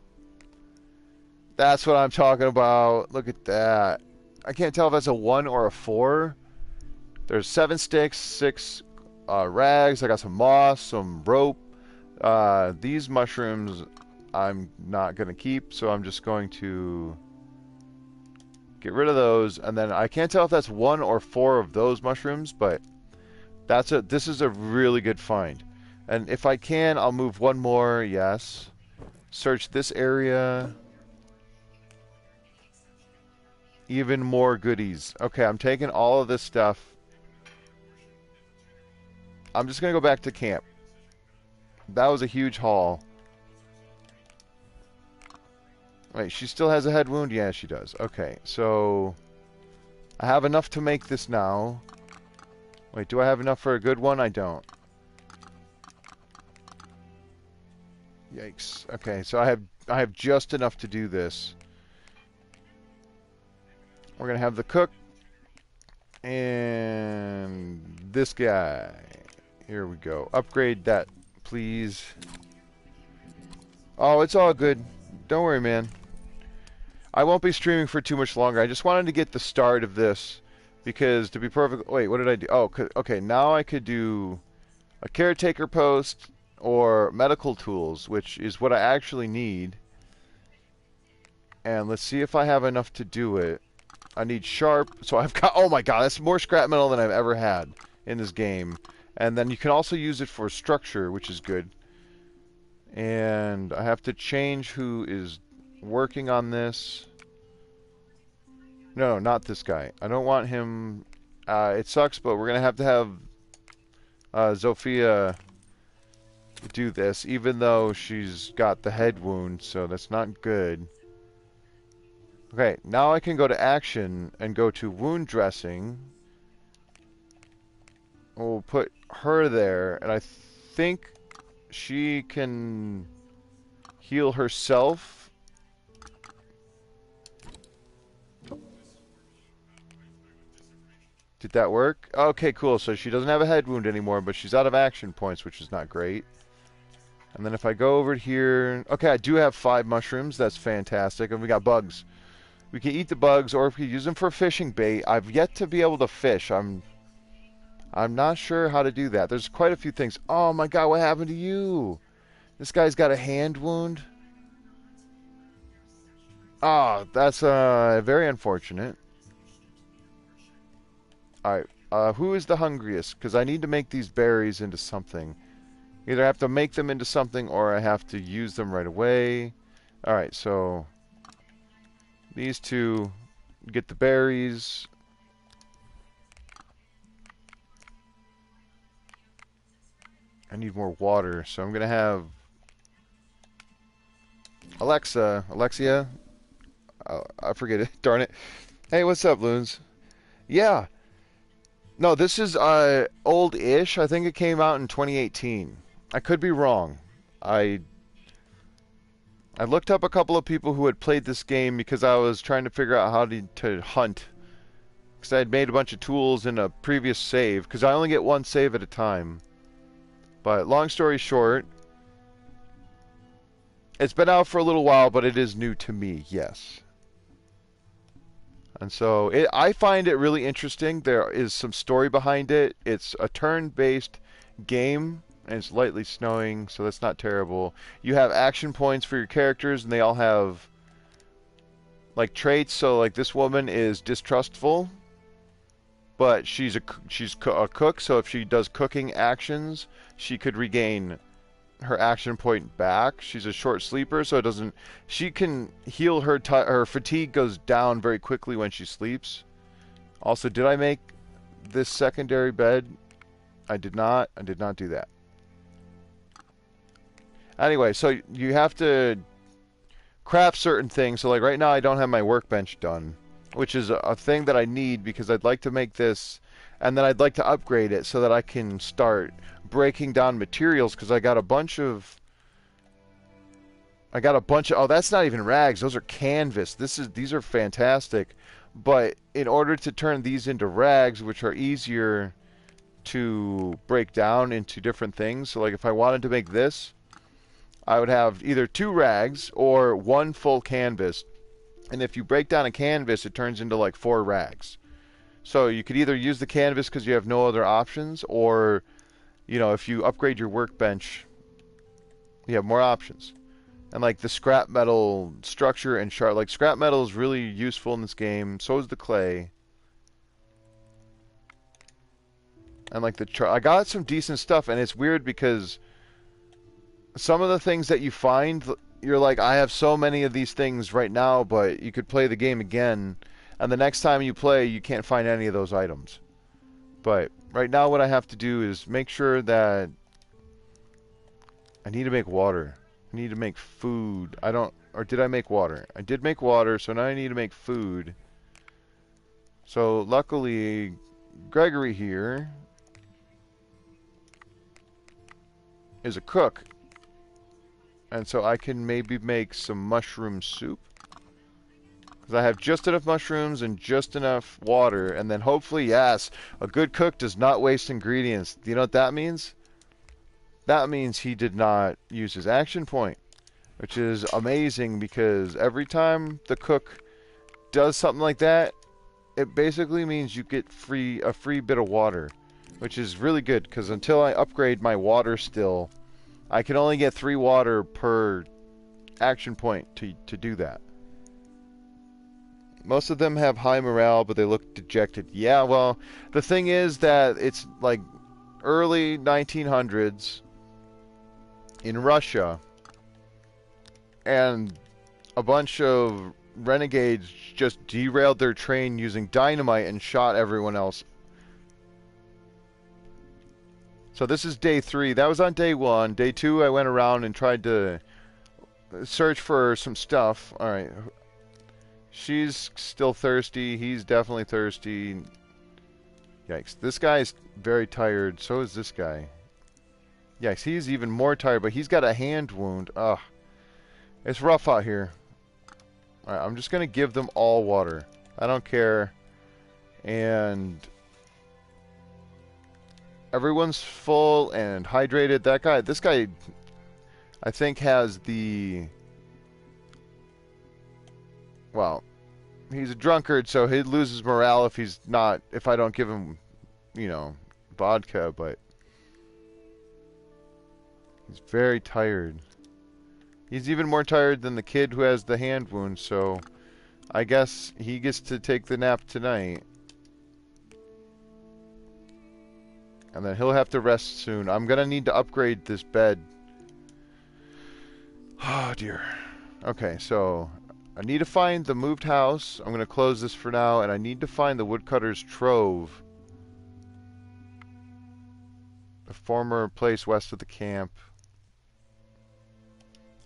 That's what I'm talking about. Look at that. I can't tell if that's a 1 or a 4. There's 7 sticks, 6 rags. I got some moss, some rope. These mushrooms I'm not going to keep, so I'm just going to get rid of those. And then I can't tell if that's 1 or 4 of those mushrooms, but this is a really good find. And if I can, I'll move one more. Yes. Search this area. Even more goodies. Okay, I'm taking all of this stuff. I'm just going to go back to camp. That was a huge haul. Wait, she still has a head wound? Yeah, she does. Okay, so I have enough to make this now. Wait, do I have enough for a good one? I don't. Yikes. Okay, so I have just enough to do this. We're going to have the cook and this guy. Here we go. Upgrade that, please. Oh, it's all good. Don't worry, man. I won't be streaming for too much longer. I just wanted to get the start of this, because to be perfect... Wait, what did I do? Oh, okay. Now I could do a caretaker post or medical tools, which is what I actually need. And let's see if I have enough to do it. I need sharp, so I've got... Oh my god, that's more scrap metal than I've ever had in this game. And then you can also use it for structure, which is good. And I have to change who is working on this. No, not this guy. I don't want him... it sucks, but we're going to have Zofia do this, even though she's got the head wound, so that's not good. Okay, now I can go to action and go to wound dressing. We'll put her there, and I think she can heal herself. Did that work? Okay, cool. So she doesn't have a head wound anymore, but she's out of action points, which is not great. And then if I go over here... Okay, I do have 5 mushrooms. That's fantastic. And we got bugs. We can eat the bugs, or if we use them for fishing bait. I've yet to be able to fish. I'm not sure how to do that. There's quite a few things. Oh my god, what happened to you? This guy's got a hand wound. Oh, that's very unfortunate. Alright, who is the hungriest? Because I need to make these berries into something. Either I have to make them into something, or I have to use them right away. Alright, so... These two get the berries. I need more water, so I'm going to have Alexia, I forget it, darn it. Hey, what's up, Loons? Yeah. No, this is old-ish. I think it came out in 2018. I could be wrong. I looked up a couple of people who had played this game because I was trying to figure out how to hunt. Because I had made a bunch of tools in a previous save, because I only get one save at a time. But long story short, it's been out for a little while, but it is new to me, yes. And so I find it really interesting. There is some story behind it. It's a turn-based game, and it's lightly snowing, so that's not terrible. You have action points for your characters, and they all have like traits. So like this woman is distrustful, but she's a cook, so if she does cooking actions, she could regain her action point back. She's a short sleeper, so it doesn't. She can heal her. Her fatigue goes down very quickly when she sleeps. Also, did I make this secondary bed? I did not. I did not do that. Anyway, so you have to craft certain things. So like right now I don't have my workbench done, which is a thing that I need because I'd like to make this, and then I'd like to upgrade it so that I can start breaking down materials, because I got a bunch of oh, that's not even rags, those are canvas. These are fantastic, but in order to turn these into rags, which are easier to break down into different things, so like if I wanted to make this, I would have either 2 rags or 1 full canvas. And if you break down a canvas, it turns into like 4 rags. So you could either use the canvas because you have no other options, or, you know, if you upgrade your workbench, you have more options. And like the scrap metal structure and shard, like scrap metal is really useful in this game. So is the clay. And like I got some decent stuff, and it's weird because some of the things that you find, you're like, I have so many of these things right now, but you could play the game again, and the next time you play, you can't find any of those items. But right now what I have to do is make sure that I need to make water. I need to make food. Or did I make water? I did make water, so now I need to make food. So luckily, Gregory here is a cook. And so I can maybe make some mushroom soup. Because I have just enough mushrooms and just enough water. And then hopefully, yes, a good cook does not waste ingredients. Do you know what that means? That means he did not use his action point. Which is amazing, because every time the cook does something like that, it basically means you get a free bit of water. Which is really good, because until I upgrade my water still, I can only get 3 water per action point to do that. Most of them have high morale, but they look dejected. Yeah, well, the thing is that it's like early 1900s in Russia, and a bunch of renegades just derailed their train using dynamite and shot everyone else. So this is day 3. That was on day 1. Day 2, I went around and tried to search for some stuff. Alright. She's still thirsty. He's definitely thirsty. Yikes. This guy's very tired. So is this guy. Yikes. He's even more tired, but he's got a hand wound. Ugh. It's rough out here. Alright, I'm just going to give them all water. I don't care. And everyone's full and hydrated. This guy, I think has the... Well, he's a drunkard, so he loses morale if I don't give him, you know, vodka, but he's very tired. He's even more tired than the kid who has the hand wound, so I guess he gets to take the nap tonight. And then he'll have to rest soon. I'm gonna need to upgrade this bed. Oh dear. Okay, so I need to find the moved house. I'm going to close this for now, and I need to find the woodcutter's trove. The former place west of the camp.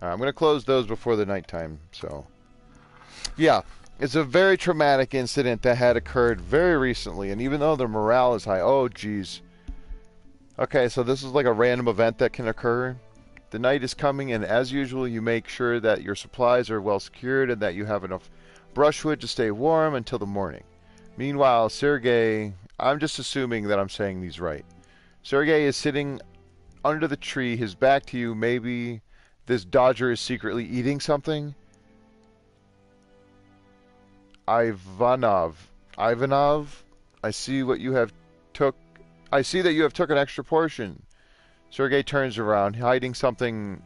I'm going to close those before the nighttime, so. Yeah, it's a very traumatic incident that had occurred very recently, and even though the morale is high, oh geez. Okay, so this is like a random event that can occur. The night is coming, and as usual, you make sure that your supplies are well secured and that you have enough brushwood to stay warm until the morning. Meanwhile, Sergei, I'm just assuming that I'm saying these right. Sergei is sitting under the tree, his back to you. Maybe this dodger is secretly eating something. Ivanov, I see that you have took an extra portion. Sergei turns around, hiding something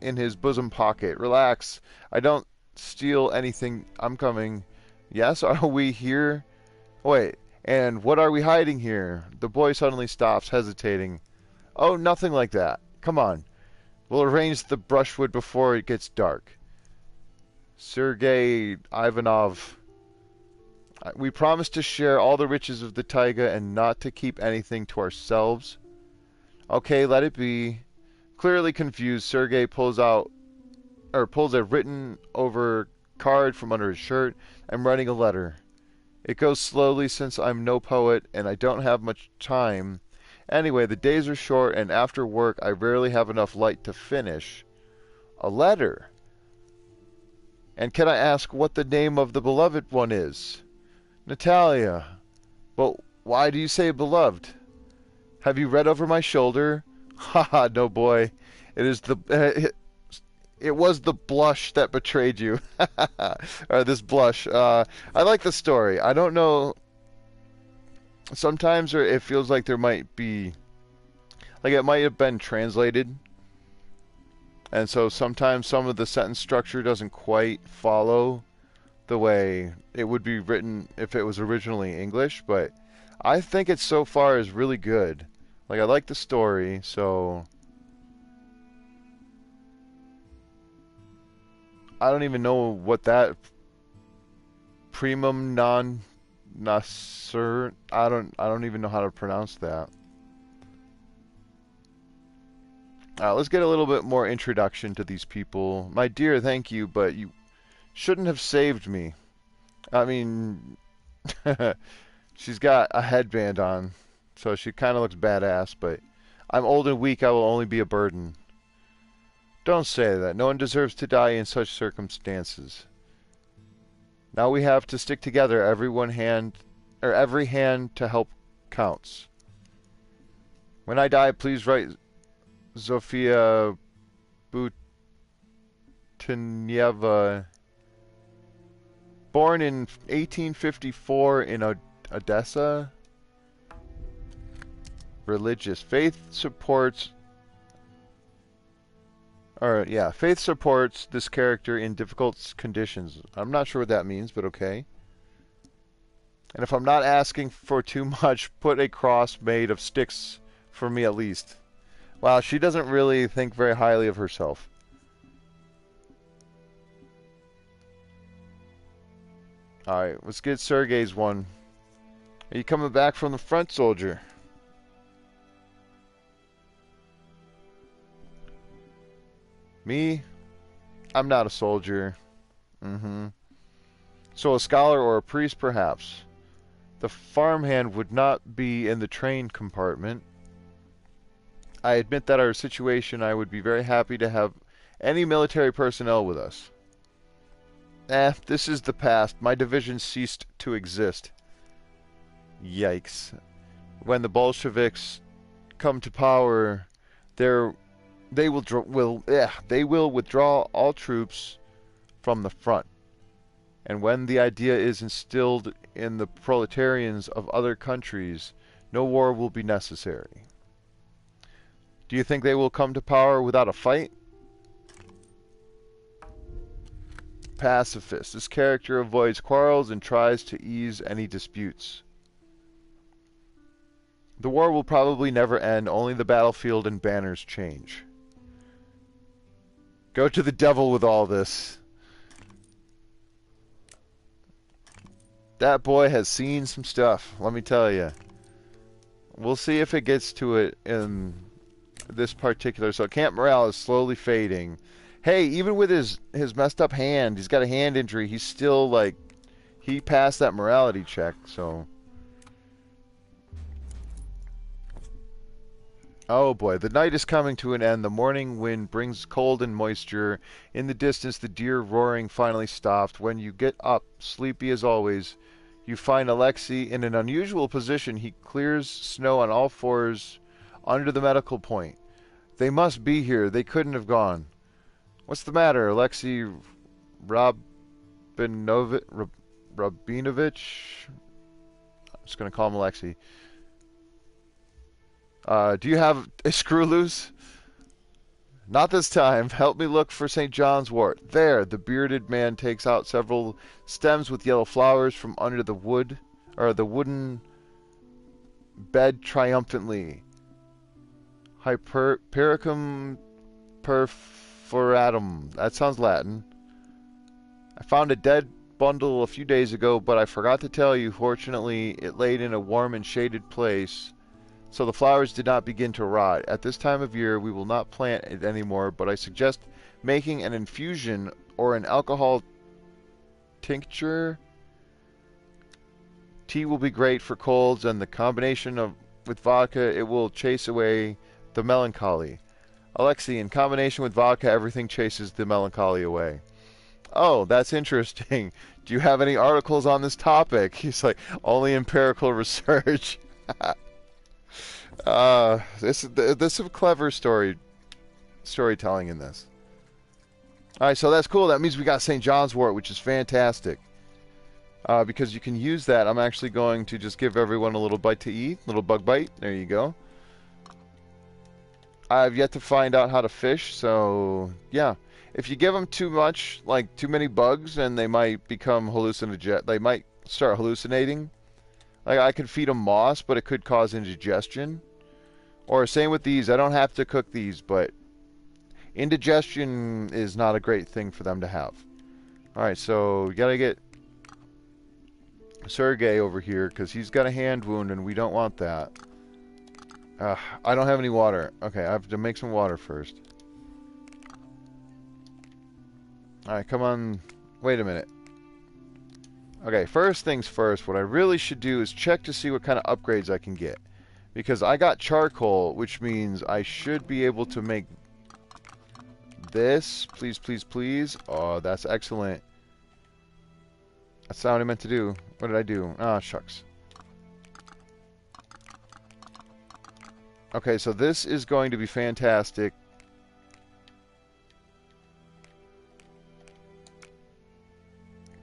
in his bosom pocket. Relax. I don't steal anything. I'm coming. Yes, are we here? Wait, and what are we hiding here? The boy suddenly stops, hesitating. Oh, nothing like that. Come on. We'll arrange the brushwood before it gets dark. Sergei Ivanov. We promise to share all the riches of the taiga and not to keep anything to ourselves. Okay, let it be. Clearly confused, Sergei pulls a written over card from under his shirt. I'm writing a letter. It goes slowly since I'm no poet and I don't have much time. Anyway, the days are short and after work I rarely have enough light to finish. A letter. And can I ask what the name of the beloved one is? Natalia. But why do you say beloved? Have you read over my shoulder? Haha, no boy. It was the blush that betrayed you. Or this blush. I like the story. I don't know. Sometimes it feels like there might be, like it might have been translated. And so sometimes some of the sentence structure doesn't quite follow the way it would be written if it was originally English. But I think it so far is really good. Like, I like the story, so I don't even know what that primum non nascer. I don't even know how to pronounce that. Alright, let's get a little bit more introduction to these people. My dear, thank you, but you shouldn't have saved me. I mean, she's got a headband on, so she kind of looks badass, but I'm old and weak, I will only be a burden. Don't say that. No one deserves to die in such circumstances. Now we have to stick together. Every hand to help counts. When I die, please write Zofia Butinieva. Born in 1854 in Odessa. Religious. Faith supports this character in difficult conditions. I'm not sure what that means, but okay. And if I'm not asking for too much, put a cross made of sticks for me at least. Wow, she doesn't really think very highly of herself. Alright, let's get Sergei's one. Are you coming back from the front, soldier? Me? I'm not a soldier. So a scholar or a priest, perhaps. The farmhand would not be in the train compartment. I admit that our situation, I would be very happy to have any military personnel with us. This is the past. My division ceased to exist. Yikes. When the Bolsheviks come to power, they will withdraw all troops from the front. And when the idea is instilled in the proletarians of other countries, no war will be necessary. Do you think they will come to power without a fight? Pacifist. This character avoids quarrels and tries to ease any disputes. The war will probably never end, only the battlefield and banners change. Go to the devil with all this. That boy has seen some stuff, let me tell you. We'll see if it gets to it in this particular. So Camp Morale is slowly fading. Hey, even with his messed up hand, he's got a hand injury, he's still like, he passed that morality check, so. Oh boy, the night is coming to an end. The morning wind brings cold and moisture. In the distance, the deer roaring finally stopped. When you get up, sleepy as always, you find Alexei in an unusual position. He clears snow on all fours under the medical point. They must be here. They couldn't have gone. What's the matter, Alexei Rabinovich? I'm just going to call him Alexei. Do you have a screw loose? Not this time. Help me look for St. John's wort. There, the bearded man takes out several stems with yellow flowers from under the wooden bed triumphantly. Hypericum perforatum. That sounds Latin. I found a dead bundle a few days ago, but I forgot to tell you. Fortunately, it laid in a warm and shaded place, so the flowers did not begin to rot. At this time of year, we will not plant it anymore, but I suggest making an infusion or an alcohol tincture. Tea will be great for colds, and the combination of with vodka, it will chase away the melancholy. Alexei, in combination with vodka, everything chases the melancholy away. Oh, that's interesting. Do you have any articles on this topic? He's like, only empirical research. This is clever storytelling in this. All right, so that's cool. That means we got St. John's wort, which is fantastic. Because you can use that. I'm actually going to just give everyone a little bite to eat. Little bug bite. There you go. I've yet to find out how to fish, so yeah. If you give them too much, like too many bugs, then they might become hallucinogen. They might start hallucinating. Like I could feed them moss, but it could cause indigestion. Or same with these. I don't have to cook these, but indigestion is not a great thing for them to have. All right, so you gotta get Sergey over here because he's got a hand wound, and we don't want that. I don't have any water. Okay, I have to make some water first. Alright, come on. Wait a minute. Okay, first things first, what I really should do is check to see what kind of upgrades I can get. Because I got charcoal, which means I should be able to make this. Please, please, please. Oh, that's excellent. That's not what I meant to do. What did I do? Ah, shucks. Okay, so this is going to be fantastic.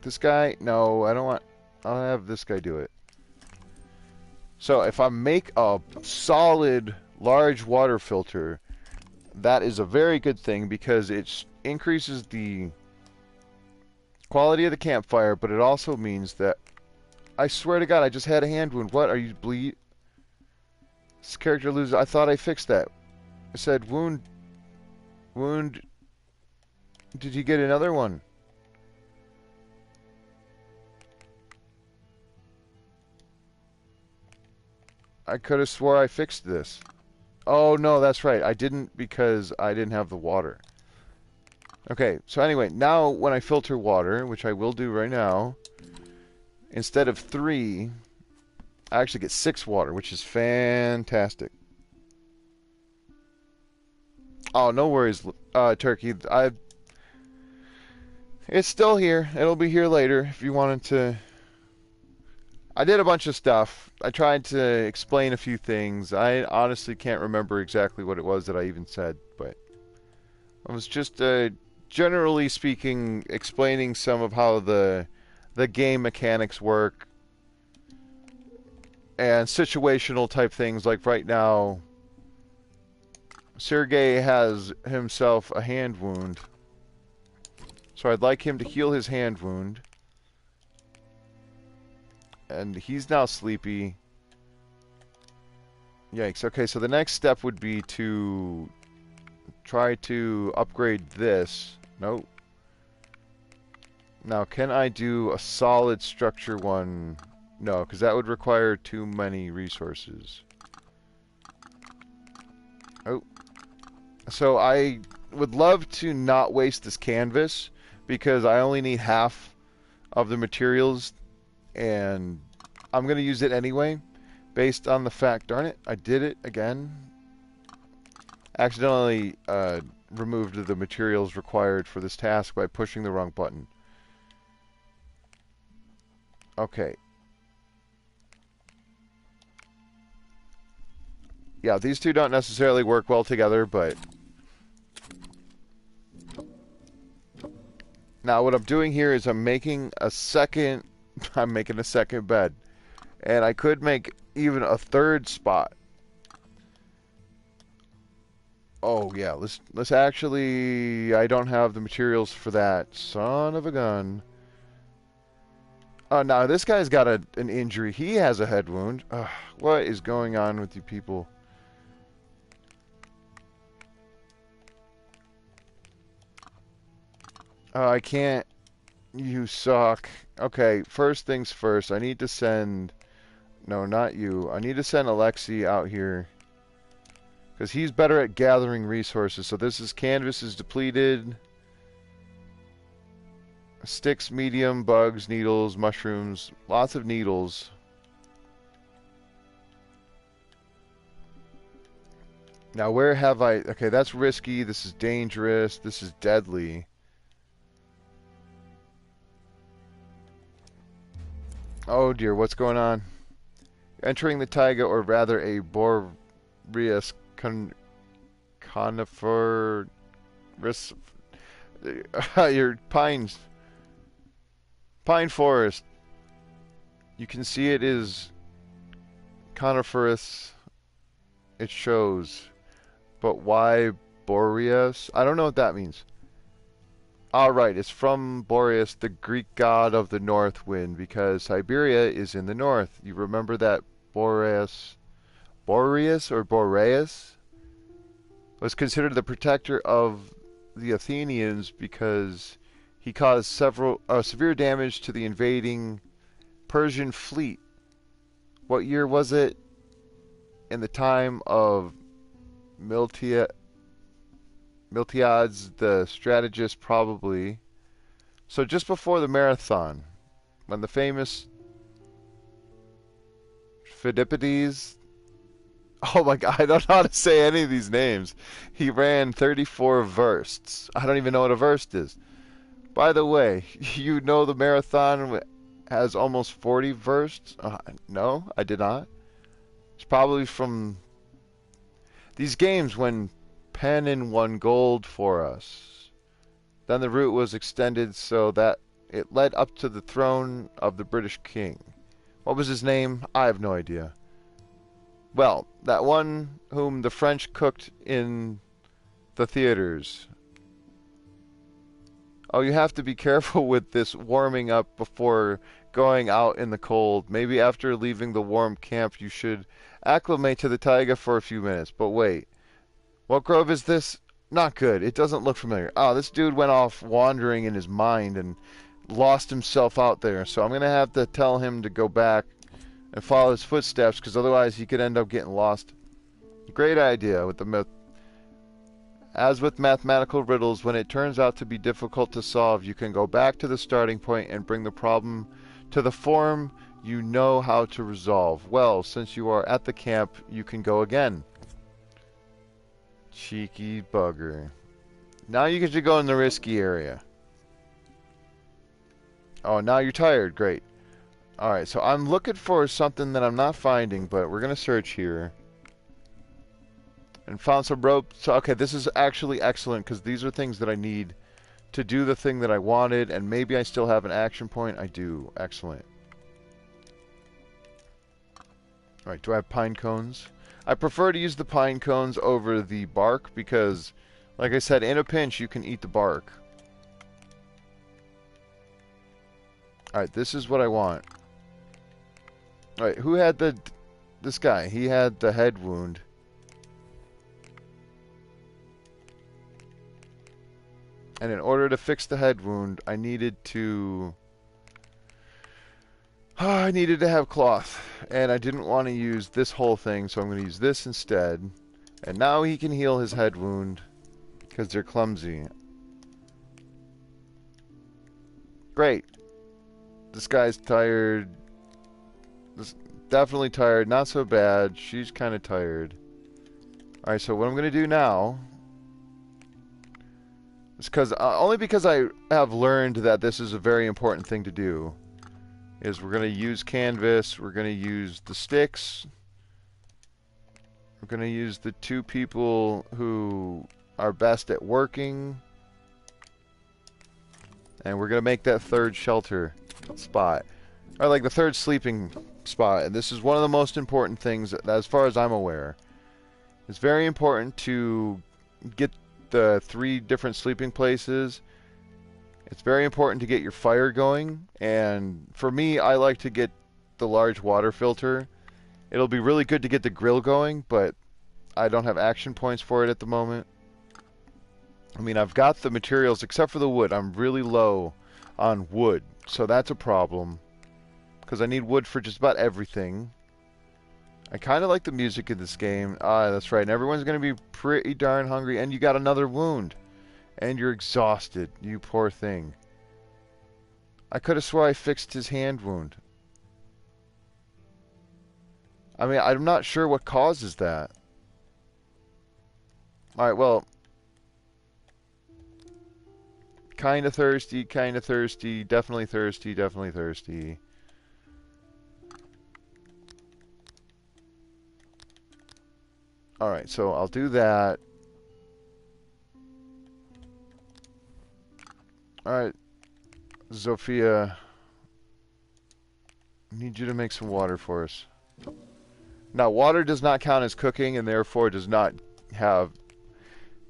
This guy? No, I don't want... I'll have this guy do it. So if I make a solid, large water filter, that is a very good thing because it increases the quality of the campfire, but it also means that... I swear to God, I just had a hand wound. What? Are you bleed? This character loses... I thought I fixed that. I said wound... Wound... Did you get another one? I could have swore I fixed this. Oh, no, that's right. I didn't because I didn't have the water. Okay, so anyway, now when I filter water, which I will do right now, instead of 3, I actually get 6 water, which is fantastic. Oh, no worries, Turkey. It's still here. It'll be here later if you wanted to... I did a bunch of stuff. I tried to explain a few things. I honestly can't remember exactly what it was that I even said, but I was just, generally speaking, explaining some of how the game mechanics work and situational type things. Like right now, Sergey has himself a hand wound, so I'd like him to heal his hand wound. And he's now sleepy. Yikes. Okay, so the next step would be to try to upgrade this. Nope. Now, can I do a solid structure one? No, because that would require too many resources. Oh. So I would love to not waste this canvas because I only need half of the materials. And I'm going to use it anyway, based on the fact, darn it, I did it again. Accidentally removed the materials required for this task by pushing the wrong button. Okay. Yeah, these two don't necessarily work well together, but... Now what I'm doing here is I'm making a second bed. And I could make even a third spot. Oh yeah, let's actually... I don't have the materials for that. Son of a gun. Oh, now this guy's got an injury. He has a head wound. Ugh, what is going on with you people? Oh, I can't. You suck. Okay, first things first. I need to send... No, not you. I need to send Alexei out here. Because he's better at gathering resources. So this is canvas is depleted. Sticks, medium, bugs, needles, mushrooms. Lots of needles. Now where have I... Okay, that's risky. This is dangerous. This is deadly. Oh dear, what's going on? Entering the taiga, or rather a boreas conifer... your pine forest. You can see it is coniferous. It shows. But why Boreas? I don't know what that means. Alright, it's from Boreas, the Greek god of the north wind, because Siberia is in the north. You remember that Boreas or Boreas was considered the protector of the Athenians because he caused severe damage to the invading Persian fleet. What year was it? In the time of Miltiades the strategist, probably. So just before the marathon, when the famous Phidippides, oh my god, I don't know how to say any of these names. He ran 34 versts. I don't even know what a verst is. By the way, you know the marathon has almost 40 versts? No, I did not. It's probably from these games when Penn won gold for us. Then the route was extended so that it led up to the throne of the British king. What was his name? I have no idea. Well, that one whom the French cooked in the theaters. Oh, you have to be careful with this warming up before going out in the cold. Maybe after leaving the warm camp you should acclimate to the taiga for a few minutes. But wait, what grove is this? Not good. It doesn't look familiar. Oh, this dude went off wandering in his mind and lost himself out there. So I'm going to have to tell him to go back and follow his footsteps, because otherwise he could end up getting lost. Great idea with the myth. As with mathematical riddles, when it turns out to be difficult to solve, you can go back to the starting point and bring the problem to the form you know how to resolve. Well, since you are at the camp, you can go again. Cheeky bugger. Now you get to go in the risky area. Oh, now you're tired. Great. Alright, so I'm looking for something that I'm not finding, but we're going to search here. And found some rope. So, okay, this is actually excellent, because these are things that I need to do the thing that I wanted, and maybe I still have an action point. I do. Excellent. Alright, do I have pine cones? I prefer to use the pine cones over the bark, because, like I said, in a pinch, you can eat the bark. Alright, this is what I want. Alright, who had this guy? He had the head wound. And in order to fix the head wound, I needed to... I needed to have cloth. And I didn't want to use this whole thing, so I'm going to use this instead. And now he can heal his head wound, because they're clumsy. Great. This guy's tired. Definitely tired. Not so bad. She's kind of tired. Alright, so what I'm going to do now is only because I have learned that this is a very important thing to do, is we're going to use canvas, we're going to use the sticks, we're going to use the two people who are best at working, and we're going to make that third shelter spot, or like the third sleeping spot. And this is one of the most important things, as far as I'm aware. It's very important to get the 3 different sleeping places. It's very important to get your fire going, and for me, I like to get the large water filter. It'll be really good to get the grill going, but I don't have action points for it at the moment. I mean, I've got the materials except for the wood. I'm really low on wood, so that's a problem because I need wood for just about everything. I kind of like the music in this game. Ah, that's right. And everyone's going to be pretty darn hungry, and you got another wound, and you're exhausted. You poor thing. I could have swore I fixed his hand wound. I mean, I'm not sure what causes that. Alright, well, kinda thirsty, definitely thirsty, definitely thirsty. Alright, so I'll do that. Alright, Zofia, I need you to make some water for us. Now, water does not count as cooking, and therefore does not have...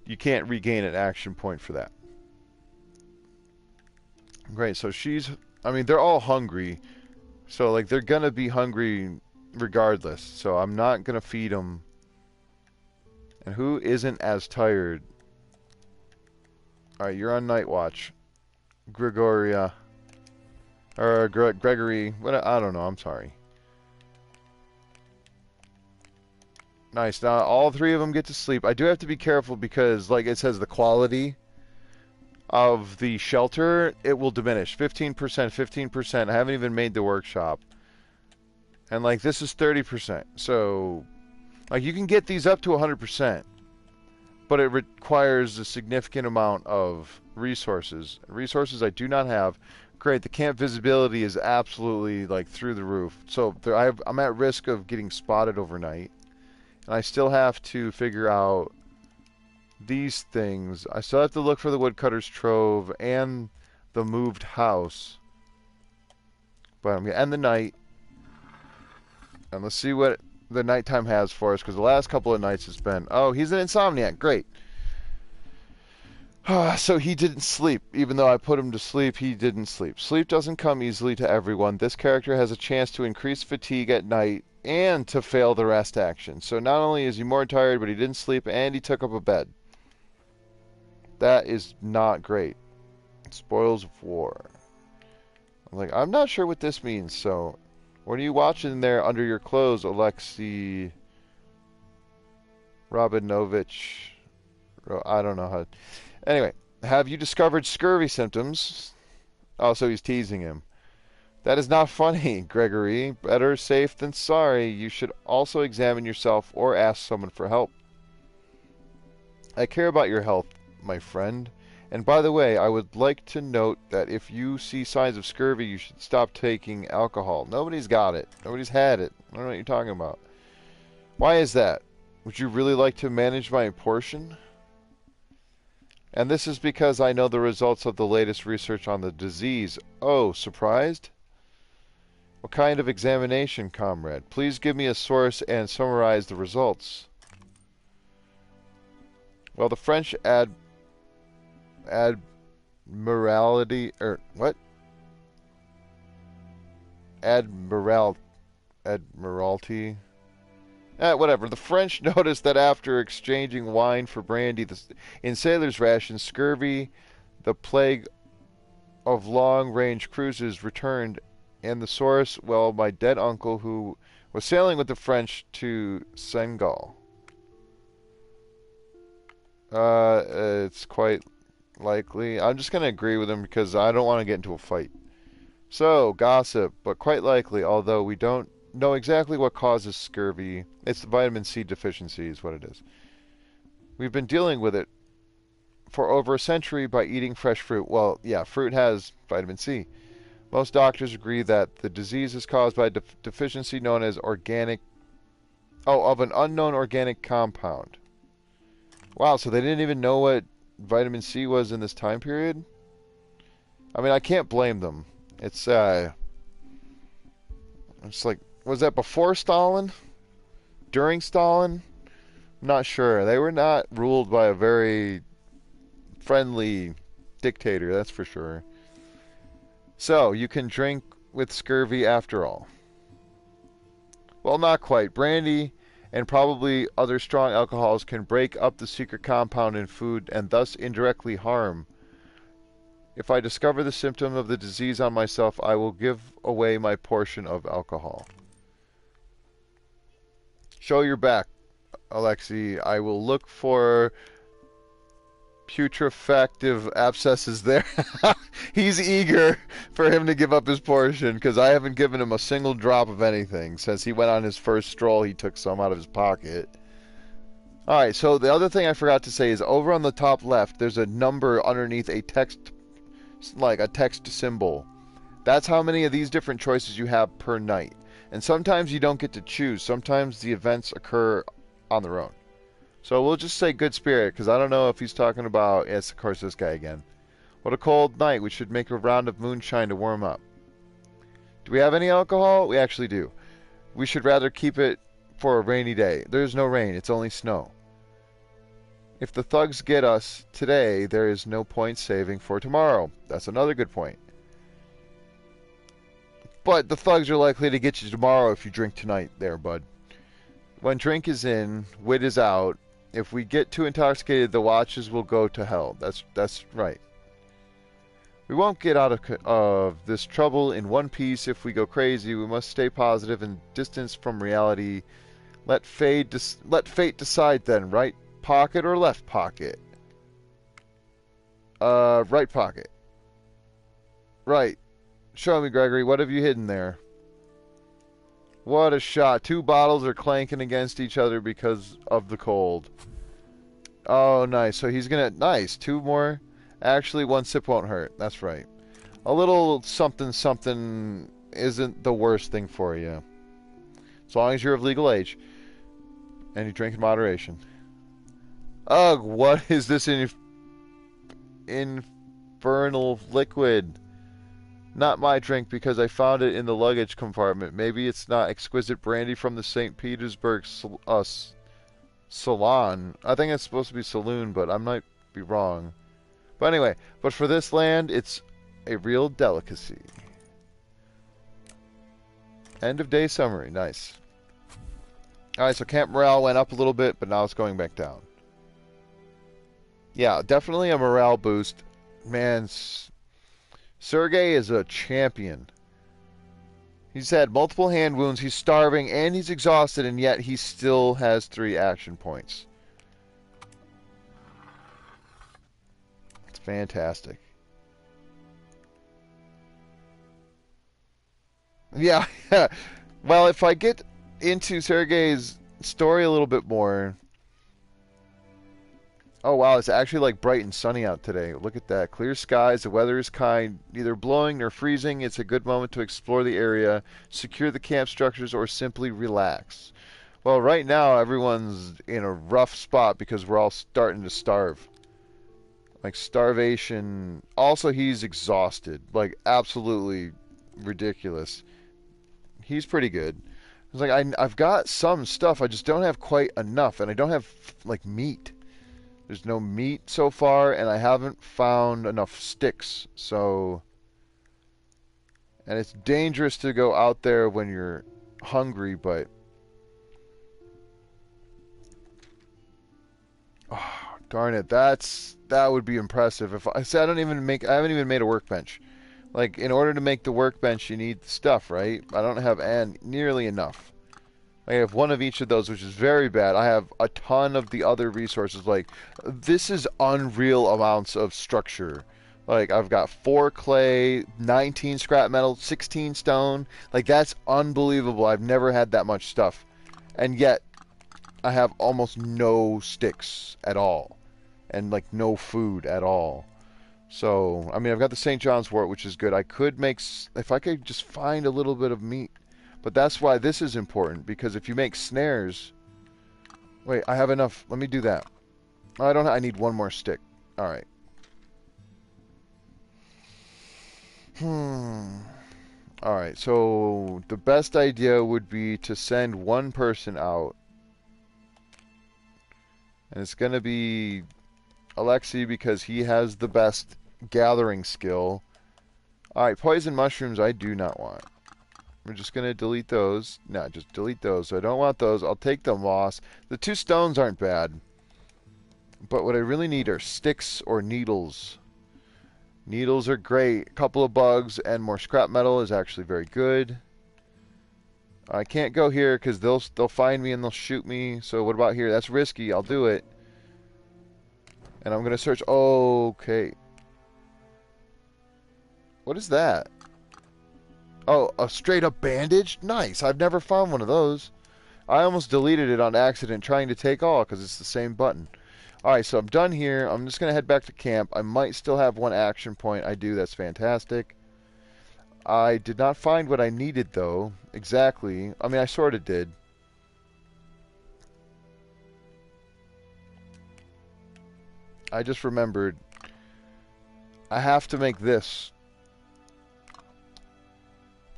You can't regain an action point for that. Great, so she's... I mean, they're all hungry. So, like, they're gonna be hungry regardless. So I'm not gonna feed them. And who isn't as tired? Alright, you're on night watch. Gregoria. Or Gregory. What? I don't know, I'm sorry. Nice. Now, all three of them get to sleep. I do have to be careful because, like it says, the quality of the shelter, it will diminish. 15%, 15%. I haven't even made the workshop. And, like, this is 30%. So, like, you can get these up to 100%. But it requires a significant amount of resources. Resources I do not have. Great, the camp visibility is absolutely, like, through the roof. So, I'm at risk of getting spotted overnight. And I still have to figure out these things. I still have to look for the woodcutter's trove and the moved house. But I'm going to end the night. And let's see what the nighttime has for us. Because the last couple of nights it's been... Oh, he's an insomniac. Great. So he didn't sleep. Even though I put him to sleep, he didn't sleep. Sleep doesn't come easily to everyone. This character has a chance to increase fatigue at night and to fail the rest action. So not only is he more tired, but he didn't sleep and he took up a bed. That is not great. Spoils of war. I'm not sure what this means, so... What are you watching there under your clothes, Alexei Rabinovich? I don't know how... Anyway, have you discovered scurvy symptoms? Oh, so he's teasing him. That is not funny, Gregory. Better safe than sorry. You should also examine yourself or ask someone for help. I care about your health, my friend. And by the way, I would like to note that if you see signs of scurvy, you should stop taking alcohol. Nobody's got it. Nobody's had it. I don't know what you're talking about. Why is that? Would you really like to manage my portion? And this is because I know the results of the latest research on the disease. Oh, surprised? What kind of examination, comrade? Please give me a source and summarize the results. Well, the French Admiralty, or what? Admiralty. Whatever. The French noticed that after exchanging wine for brandy in sailors' rations, scurvy, the plague of long-range cruises, returned. And the source, well, my dead uncle who was sailing with the French to Senegal. It's quite likely. I'm just going to agree with him because I don't want to get into a fight. So, gossip, but quite likely, although we don't know exactly what causes scurvy. It's the vitamin C deficiency is what it is. We've been dealing with it for over a century by eating fresh fruit. Well, yeah, fruit has vitamin C. Most doctors agree that the disease is caused by a deficiency known as of an unknown organic compound. Wow, so they didn't even know what vitamin C was in this time period? I mean, I can't blame them. It's like, was that before Stalin? During Stalin? I'm not sure. They were not ruled by a very friendly dictator, that's for sure. So, you can drink with scurvy after all. Well, not quite. Brandy and probably other strong alcohols can break up the secret compound in food and thus indirectly harm. If I discover the symptom of the disease on myself, I will give away my portion of alcohol. Show your back, Alexei. I will look for putrefactive abscesses there. He's eager for him to give up his portion because I haven't given him a single drop of anything. Since he went on his first stroll, he took some out of his pocket. Alright, so the other thing I forgot to say is over on the top left, there's a number underneath a text, like a text symbol. That's how many of these different choices you have per night. And sometimes you don't get to choose. Sometimes the events occur on their own. So we'll just say good spirit, because I don't know if he's talking about, yes, of course, this guy again. What a cold night. We should make a round of moonshine to warm up. Do we have any alcohol? We actually do. We should rather keep it for a rainy day. There's no rain. It's only snow. If the thugs get us today, there is no point saving for tomorrow. That's another good point. But the thugs are likely to get you tomorrow if you drink tonight there, bud. When drink is in, wit is out. If we get too intoxicated, the watches will go to hell. That's right. We won't get out of this trouble in one piece if we go crazy. We must stay positive and distance from reality. Let fate decide then. Right pocket or left pocket? Right pocket. Right. Show me, Gregory. What have you hidden there? What a shot. 2 bottles are clanking against each other because of the cold. Oh, nice. So he's going to... Nice. 2 more. Actually, 1 sip won't hurt. That's right. A little something something isn't the worst thing for you. As long as you're of legal age. And you drink in moderation. Ugh, what is this infernal liquid? Not my drink because I found it in the luggage compartment. Maybe it's not exquisite brandy from the St. Petersburg salon. I think it's supposed to be saloon, but I might be wrong. But anyway, but for this land, it's a real delicacy. End of day summary. Nice. Alright, so camp morale went up a little bit, but now it's going back down. Yeah, definitely a morale boost. Man, Sergey is a champion. He's had multiple hand wounds, he's starving, and he's exhausted, and yet he still has 3 action points. It's fantastic. Yeah, well, if I get into Sergey's story a little bit more... Oh wow, it's actually like bright and sunny out today. Look at that. Clear skies, the weather is kind, neither blowing nor freezing. It's a good moment to explore the area, secure the camp structures, or simply relax. Well, right now everyone's in a rough spot because we're all starting to starve. Like starvation. Also, he's exhausted. Like absolutely ridiculous. He's pretty good. It's like I've got some stuff, I just don't have quite enough, and I don't have like meat. There's no meat so far, and I haven't found enough sticks, so... And it's dangerous to go out there when you're hungry, but... Oh, darn it, that would be impressive. If I say I haven't even made a workbench. Like, in order to make the workbench, you need stuff, right? I don't have nearly enough. I have 1 of each of those, which is very bad. I have a ton of the other resources. Like, this is unreal amounts of structure. Like, I've got 4 clay, 19 scrap metal, 16 stone. Like, that's unbelievable. I've never had that much stuff. And yet, I have almost no sticks at all. And, like, no food at all. So, I mean, I've got the St. John's wort, which is good. I could make... If I could just find a little bit of meat... But that's why this is important, because if you make snares... Wait, I have enough. Let me do that. I need 1 more stick. Alright. Alright, so the best idea would be to send 1 person out. And it's going to be Alexei because he has the best gathering skill. Alright, poison mushrooms I do not want. We're just going to delete those. No, just delete those. So I don't want those. I'll take the moss. The 2 stones aren't bad. But what I really need are sticks or needles. Needles are great. A couple of bugs and more scrap metal is actually very good. I can't go here because they'll find me and they'll shoot me. So what about here? That's risky. I'll do it. And I'm going to search. Okay. What is that? Oh, a straight up bandage? Nice. I've never found one of those. I almost deleted it on accident trying to take all because it's the same button. Alright, so I'm done here. I'm just going to head back to camp. I might still have one action point. I do. That's fantastic. I did not find what I needed, though. Exactly. I mean, I sort of did. I just remembered. I have to make this.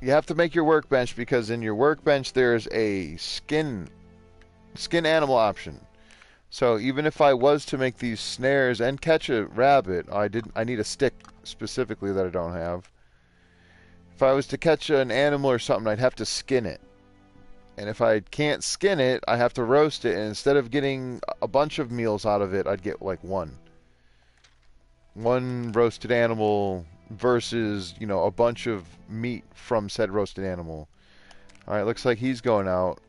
You have to make your workbench because in your workbench there's a skin animal option. So even if I was to make these snares and catch a rabbit, I need a stick specifically that I don't have. If I was to catch an animal or something, I'd have to skin it. And if I can't skin it, I have to roast it, and instead of getting a bunch of meals out of it, I'd get like one. One roasted animal versus, you know, a bunch of meat from said roasted animal. Alright, looks like he's going out.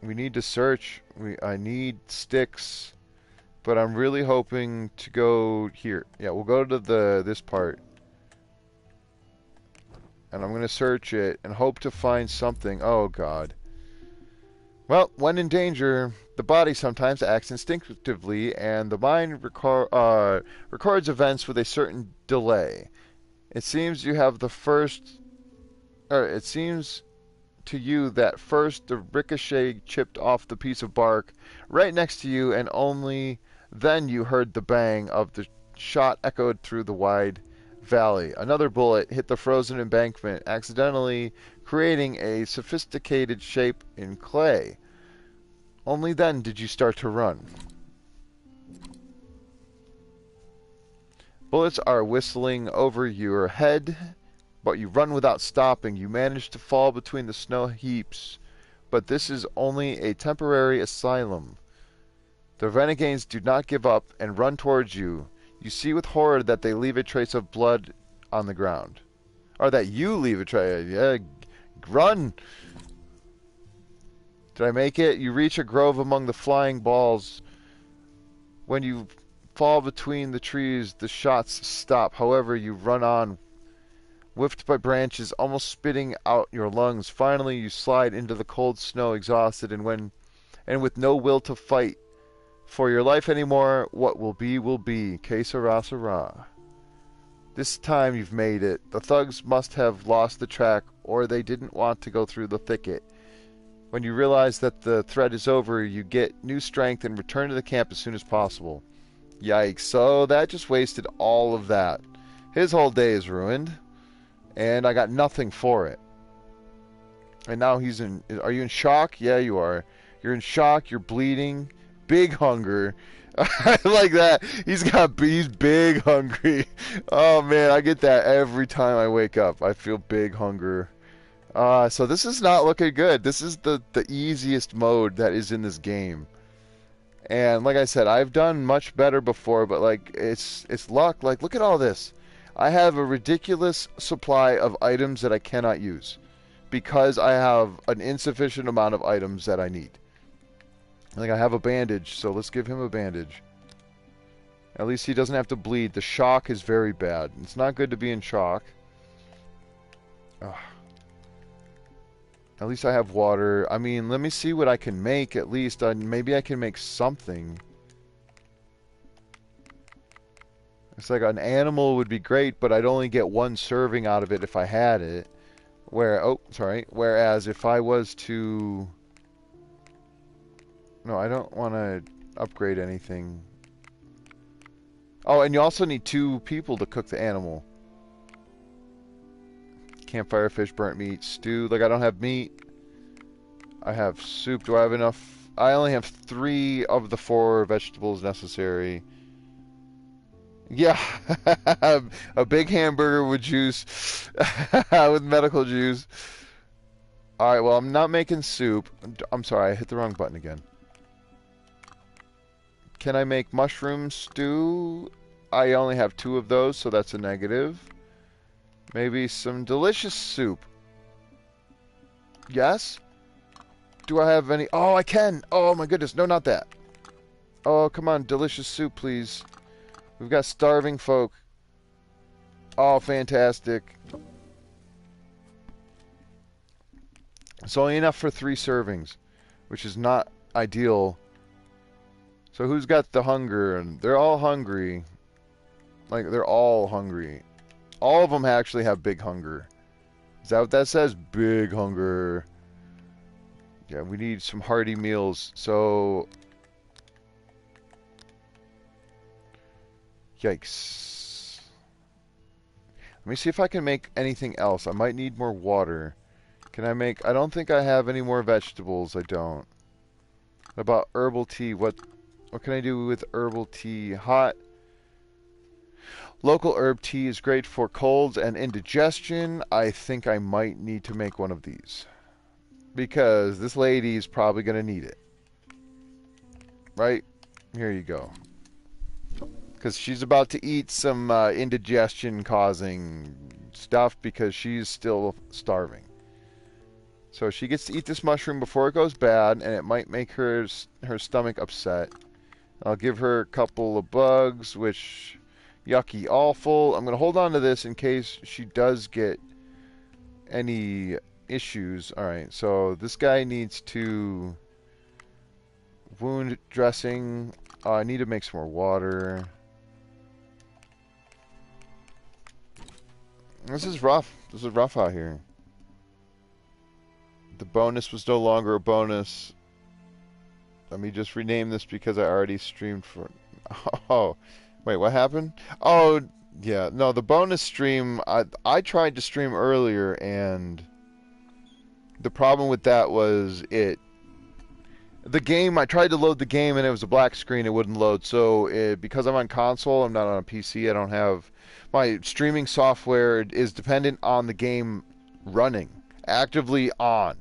We need to search. I need sticks, but I'm really hoping to go here. Yeah, we'll go to this part. And I'm going to search it and hope to find something. Oh, God. Well, when in danger, the body sometimes acts instinctively, and the mind records events with a certain delay. It seems you have the first... it seems to you that first the ricochet chipped off the piece of bark right next to you, and only then you heard the bang of the shot echoed through the wide valley. Another bullet hit the frozen embankment, accidentally creating a sophisticated shape in clay. Only then did you start to run. Bullets are whistling over your head, but you run without stopping. You manage to fall between the snow heaps, but this is only a temporary asylum. The renegades do not give up and run towards you. You see with horror that they leave a trace of blood on the ground. Or that you leave a trace. Yeah, run! Did I make it? You reach a grove among the flying balls. When you fall between the trees, the shots stop. However, you run on, whiffed by branches, almost spitting out your lungs. Finally, you slide into the cold snow, exhausted, and with no will to fight for your life anymore. What will be, will be. Que sera, sera. This time you've made it. The thugs must have lost the track, or they didn't want to go through the thicket. When you realize that the threat is over, you get new strength and return to the camp as soon as possible. Yikes. So that just wasted all of that. His whole day is ruined. And I got nothing for it. And now he's in... Are you in shock? Yeah, you are. You're in shock. You're bleeding. Big hunger. I like that. He's big hungry. Oh, man. I get that every time I wake up. I feel big hunger. So this is not looking good. This is the easiest mode that is in this game. And like I said, I've done much better before, but like it's luck. Like, look at all this. I have a ridiculous supply of items that I cannot use because I have an insufficient amount of items that I need. Like, I have a bandage, so let's give him a bandage. At least he doesn't have to bleed. The shock is very bad. It's not good to be in shock. Ugh. At least I have water. I mean, let me see what I can make at least. Maybe I can make something. It's like an animal would be great, but I'd only get one serving out of it if I had it. Whereas if I was to... No, I don't want to upgrade anything. Oh, and you also need 2 people to cook the animal. Campfire, fish, burnt meat, stew. Like, I don't have meat. I have soup. Do I have enough? I only have 3 of the 4 vegetables necessary. Yeah. A big hamburger with juice. With medical juice. Alright, well, I'm not making soup. I'm sorry, I hit the wrong button again. Can I make mushroom stew? I only have 2 of those, so that's a negative. Maybe some delicious soup. Yes? Do I have any? Oh, I can! Oh my goodness, no, not that. Oh, come on, delicious soup, please. We've got starving folk. Oh, fantastic. It's only enough for 3 servings, which is not ideal. So who's got the hunger? And they're all hungry. Like, they're all hungry. All of them actually have big hunger. Is that what that says? Big hunger. Yeah, we need some hearty meals. So... Yikes. Let me see if I can make anything else. I might need more water. Can I make... I don't think I have any more vegetables. I don't. What about herbal tea? What can I do with herbal tea? Hot. Local herb tea is great for colds and indigestion. I think I might need to make one of these. Because this lady is probably going to need it. Right? Here you go. Because she's about to eat some indigestion-causing stuff because she's still starving. So she gets to eat this mushroom before it goes bad, and it might make her stomach upset. I'll give her a couple of bugs, which... Yucky, awful. I'm going to hold on to this in case she does get any issues. Alright, so this guy needs to... Wound dressing. I need to make some more water. This is rough. This is rough out here. The bonus was no longer a bonus. Let me just rename this because I already streamed for... Oh, wait, what happened? Oh, yeah. No, the bonus stream, I tried to stream earlier, and the problem with that was the game, I tried to load the game, and it was a black screen. It wouldn't load. So because I'm on console, I'm not on a PC, I don't have... My streaming software is dependent on the game running, actively on.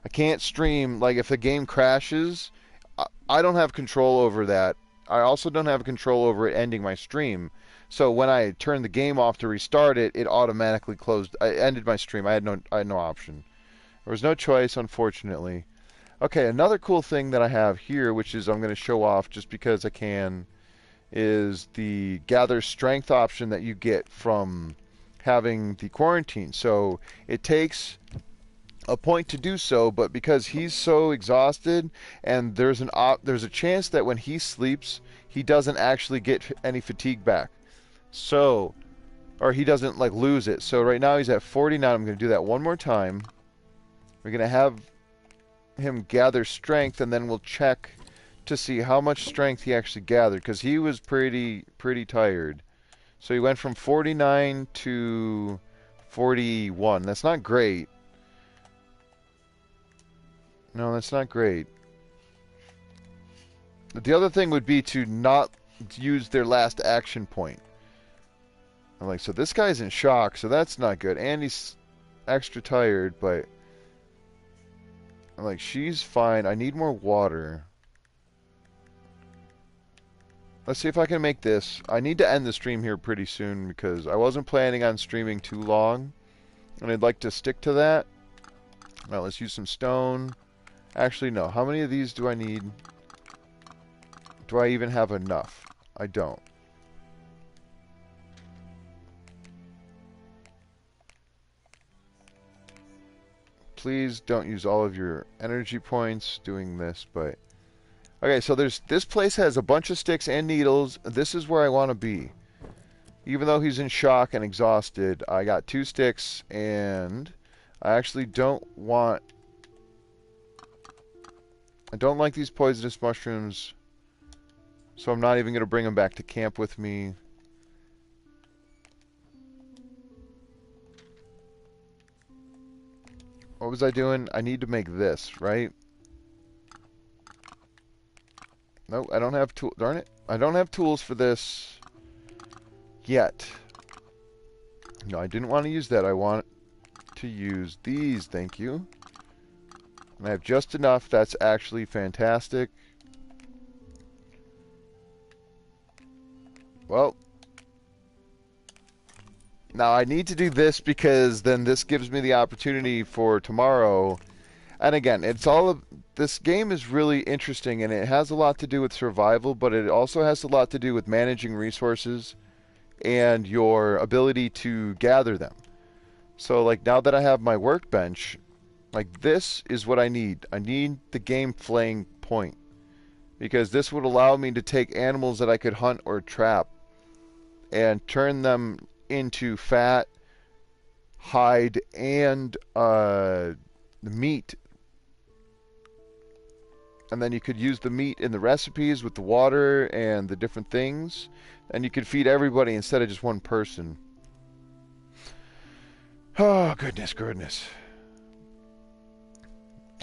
I can't stream, like, if the game crashes, I don't have control over that. I also don't have control over it ending my stream. So when I turned the game off to restart it, it automatically closed. I ended my stream. I had no option. There was no choice, unfortunately. Okay, another cool thing that I have here, which is I'm going to show off just because I can, is the gather strength option that you get from having the quarantine. So it takes a point to do so, but because he's so exhausted, and there's a chance that when he sleeps, he doesn't actually get any fatigue back. So, or he doesn't like lose it. So right now he's at 49. I'm going to do that one more time. We're going to have him gather strength, and then we'll check to see how much strength he actually gathered, because he was pretty tired. So he went from 49 to 41. That's not great. No, that's not great. The other thing would be to not use their last action point. I'm like, so this guy's in shock, so that's not good. And he's extra tired, but I'm like, she's fine. I need more water. Let's see if I can make this. I need to end the stream here pretty soon because I wasn't planning on streaming too long, and I'd like to stick to that. Now let's use some stone. Actually, no. How many of these do I need? Do I even have enough? I don't. Please don't use all of your energy points doing this, but... Okay, so this place has a bunch of sticks and needles. This is where I want to be. Even though he's in shock and exhausted, I got 2 sticks, and I actually don't want... I don't like these poisonous mushrooms, so I'm not even going to bring them back to camp with me. What was I doing? I need to make this, right? No, I don't have tools. Darn it. I don't have tools for this yet. No, I didn't want to use that. I want to use these. Thank you. I have just enough. That's actually fantastic. Well, now I need to do this because then this gives me the opportunity for tomorrow. And again, this game is really interesting and it has a lot to do with survival, but it also has a lot to do with managing resources and your ability to gather them. So like now that I have my workbench, like this is what I need. I need the game flaying point because this would allow me to take animals that I could hunt or trap and turn them into fat, hide, and meat. And then you could use the meat in the recipes with the water and the different things. And you could feed everybody instead of just one person. Oh, goodness, goodness.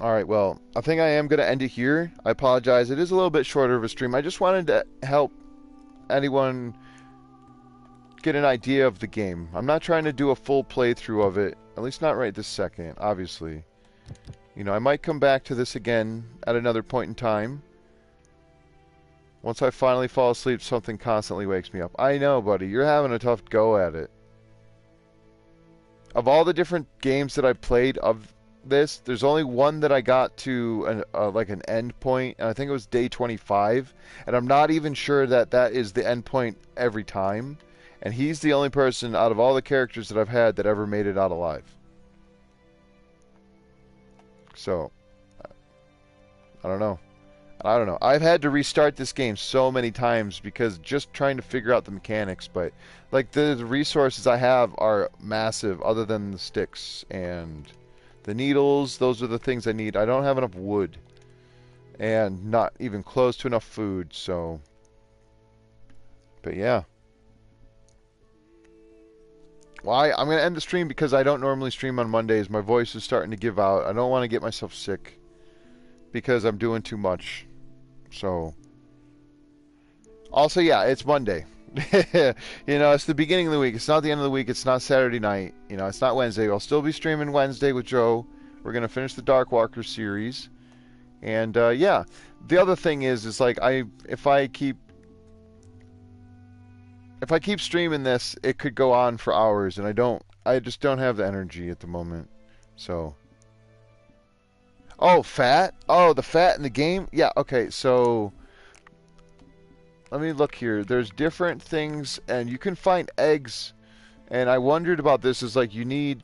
Alright, well, I think I am going to end it here. I apologize. It is a little bit shorter of a stream. I just wanted to help anyone get an idea of the game. I'm not trying to do a full playthrough of it. At least not right this second, obviously. You know, I might come back to this again at another point in time. Once I finally fall asleep, something constantly wakes me up. I know, buddy. You're having a tough go at it. Of all the different games that I played of this, there's only one that I got to like an end point, and I think it was day 25. And I'm not even sure that that is the end point every time. And he's the only person out of all the characters that I've had that ever made it out alive. So, I don't know. I don't know. I've had to restart this game so many times because just trying to figure out the mechanics. But, like, the resources I have are massive other than the sticks and the needles. Those are the things I need. I don't have enough wood and not even close to enough food, so. But, yeah. Well, I'm going to end the stream because I don't normally stream on Mondays. My voice is starting to give out. I don't want to get myself sick because I'm doing too much. So, also, yeah, it's Monday. You know, it's the beginning of the week. It's not the end of the week. It's not Saturday night. You know, it's not Wednesday. I'll still be streaming Wednesday with Joe. We're going to finish the Darkwalker series. And, yeah, the other thing is like, if I keep streaming this, it could go on for hours, and I just don't have the energy at the moment. So. Oh, fat? Oh, the fat in the game? Yeah, okay, so let me look here. There's different things, and you can find eggs, and I wondered about this. Is like you need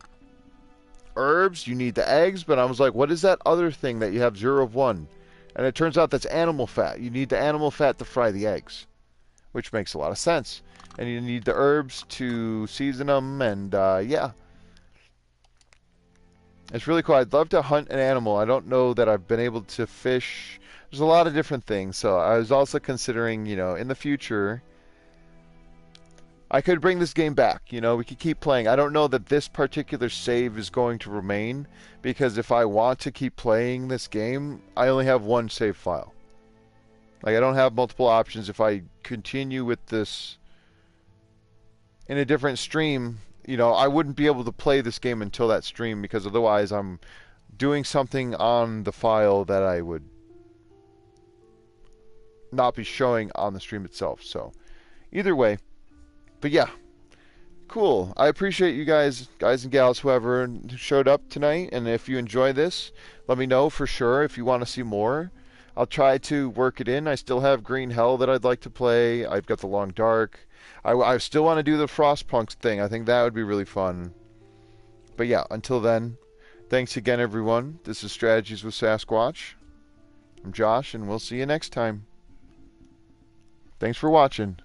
herbs, you need the eggs, but I was like, what is that other thing that you have 0 of 1? And it turns out that's animal fat. You need the animal fat to fry the eggs, which makes a lot of sense. And you need the herbs to season them, and yeah. It's really cool. I'd love to hunt an animal. I don't know that I've been able to fish. There's a lot of different things. So I was also considering, you know, in the future, I could bring this game back. You know, we could keep playing. I don't know that this particular save is going to remain, because if I want to keep playing this game, I only have one save file. Like, I don't have multiple options. If I continue with this in a different stream, you know, I wouldn't be able to play this game until that stream, because otherwise I'm doing something on the file that I would not be showing on the stream itself. So, either way. But yeah, cool. I appreciate you guys and gals, whoever showed up tonight. And if you enjoy this, let me know for sure if you want to see more. I'll try to work it in. I still have Green Hell that I'd like to play. I've got the Long Dark. I still want to do the Frostpunk thing. I think that would be really fun. But yeah, until then, thanks again, everyone. This is Strategies with Sasquatch. I'm Josh, and we'll see you next time. Thanks for watching.